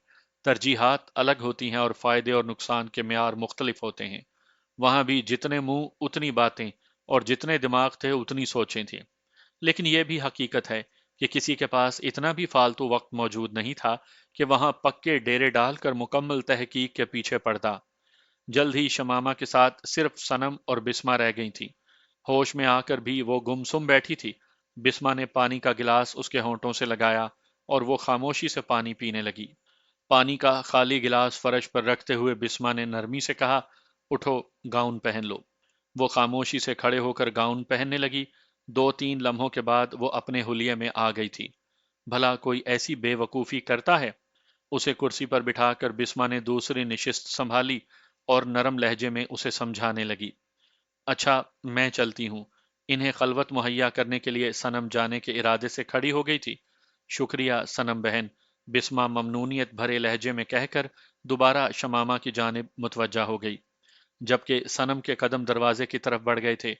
ترجیحات الگ ہوتی ہیں، اور فائدے اور نقصان کے معیار مختلف ہوتے ہیں۔ وہاں بھی جتنے منہ اتنی باتیں، اور جتنے دماغ تھے اتنی سوچیں تھیں۔ لیکن یہ بھی حقیقت ہے کہ کسی کے پاس اتنا بھی فالتو وقت موجود نہیں تھا کہ وہاں پکے ڈیرے ڈال کر مکمل تحقیق کے پیچھے پڑتا۔ جلد ہی شمامہ کے ساتھ صرف صنم اور بسمہ رہ گئی تھی۔ ہوش میں آ کر بھی وہ گمسم بیٹھی تھی۔ بسمہ نے پانی کا گلاس اس کے ہونٹوں سے لگایا، اور وہ خاموشی سے پانی پینے لگی۔ پانی کا خالی گلاس فرش پر رکھتے ہوئے بسمہ نے نرمی سے کہا، اٹھو، گاؤن پہن لو۔ وہ خاموشی سے کھڑے ہو کر گاؤن پہننے لگی۔ 2-3 لمحوں کے بعد وہ اپنے حلیے میں آ گئی تھی۔ بھلا کوئی ایسی بے وقوفی کرتا ہے؟ اسے کرسی پر بٹھا کر بسما نے دوسری نشست سنبھالی اور نرم لہجے میں اسے سمجھانے لگی۔ اچھا، میں چلتی ہوں۔ انہیں خلوت مہیا کرنے کے لیے صنم جانے کے ارادے سے کھڑی ہو گئی تھی۔ شکریہ صنم بہن، بسما ممنونیت بھرے لہجے میں کہہ کر دوبارہ شمامہ کی جانب متوجہ ہو گئی، جبکہ صنم کے قدم دروازے کی طرف بڑھ گئے تھے۔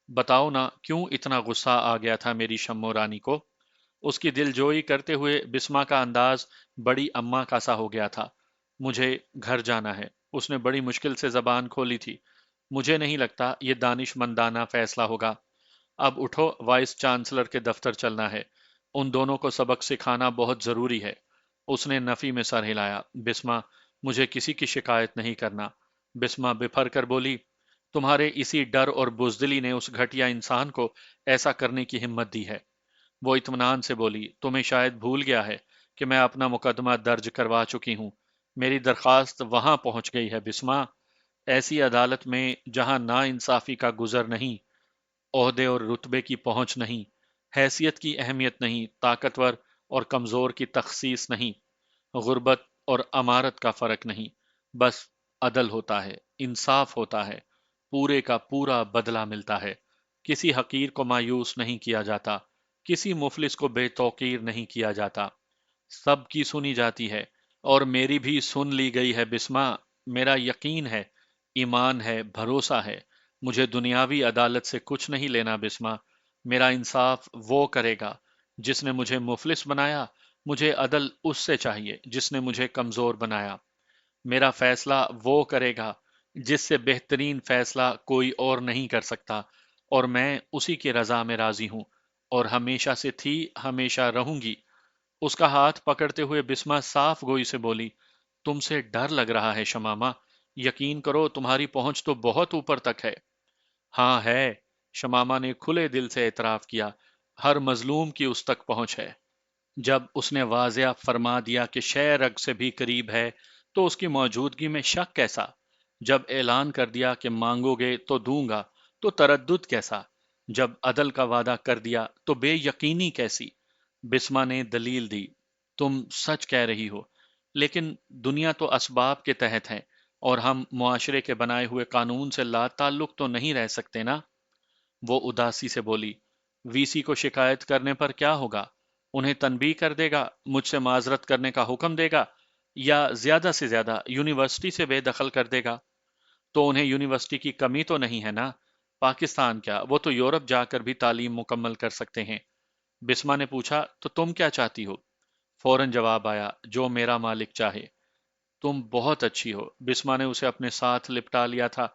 بتاؤ نا کیوں اتنا غصہ آ گیا تھا میری شمو رانی کو؟ اس کی دل جوئی کرتے ہوئے بسما کا انداز بڑی اماں کا سا ہو گیا تھا۔ مجھے گھر جانا ہے، اس نے بڑی مشکل سے زبان کھولی تھی۔ مجھے نہیں لگتا یہ دانش مندانہ فیصلہ ہوگا۔ اب اٹھو، وائس چانسلر کے دفتر چلنا ہے۔ ان دونوں کو سبق سکھانا بہت ضروری ہے۔ اس نے نفی میں سر ہلایا۔ بسما، مجھے کسی کی شکایت نہیں کرنا۔ بسما بپھر کر بولی، تمہارے اسی ڈر اور بزدلی نے اس گھٹیا انسان کو ایسا کرنے کی ہمت دی ہے۔ وہ اطمینان سے بولی، تمہیں شاید بھول گیا ہے کہ میں اپنا مقدمہ درج کروا چکی ہوں۔ میری درخواست وہاں پہنچ گئی ہے بسما، ایسی عدالت میں جہاں نا انصافی کا گزر نہیں، عہدے اور رتبے کی پہنچ نہیں، حیثیت کی اہمیت نہیں، طاقتور اور کمزور کی تخصیص نہیں، غربت اور امارت کا فرق نہیں، بس عدل ہوتا ہے، انصاف ہوتا ہے، پورے کا پورا بدلہ ملتا ہے، کسی حقیر کو مایوس نہیں کیا جاتا، کسی مفلس کو بے توقیر نہیں کیا جاتا، سب کی سنی جاتی ہے، اور میری بھی سن لی گئی ہے بسما۔ میرا یقین ہے، ایمان ہے، بھروسہ ہے، مجھے دنیاوی عدالت سے کچھ نہیں لینا بسما۔ میرا انصاف وہ کرے گا جس نے مجھے مفلس بنایا، مجھے عدل اس سے چاہیے جس نے مجھے کمزور بنایا۔ میرا فیصلہ وہ کرے گا جس سے بہترین فیصلہ کوئی اور نہیں کر سکتا، اور میں اسی کی رضا میں راضی ہوں، اور ہمیشہ سے تھی، ہمیشہ رہوں گی۔ اس کا ہاتھ پکڑتے ہوئے بسما صاف گوئی سے بولی، تم سے ڈر لگ رہا ہے شمامہ، یقین کرو تمہاری پہنچ تو بہت اوپر تک ہے۔ ہاں ہے، شمامہ نے کھلے دل سے اعتراف کیا، ہر مظلوم کی اس تک پہنچ ہے۔ جب اس نے واضح فرما دیا کہ شے رگ سے بھی قریب ہے تو اس کی موجودگی میں شک کیسا؟ جب اعلان کر دیا کہ مانگو گے تو دوں گا تو تردد کیسا؟ جب عدل کا وعدہ کر دیا تو بے یقینی کیسی؟ بسما نے دلیل دی، تم سچ کہہ رہی ہو، لیکن دنیا تو اسباب کے تحت ہے، اور ہم معاشرے کے بنائے ہوئے قانون سے لا تعلق تو نہیں رہ سکتے نا۔ وہ اداسی سے بولی، وی سی کو شکایت کرنے پر کیا ہوگا؟ انہیں تنبیہ کر دے گا، مجھ سے معذرت کرنے کا حکم دے گا، یا زیادہ سے زیادہ یونیورسٹی سے بے دخل کر دے گا۔ تو انہیں یونیورسٹی کی کمی تو نہیں ہے نا؟ پاکستان کیا، وہ تو یورپ جا کر بھی تعلیم مکمل کر سکتے ہیں۔ بسما نے پوچھا، تو تم کیا چاہتی ہو؟ فوراً جواب آیا، جو میرا مالک چاہے۔ تم بہت اچھی ہو۔ بسما نے اسے اپنے ساتھ لپٹا لیا تھا،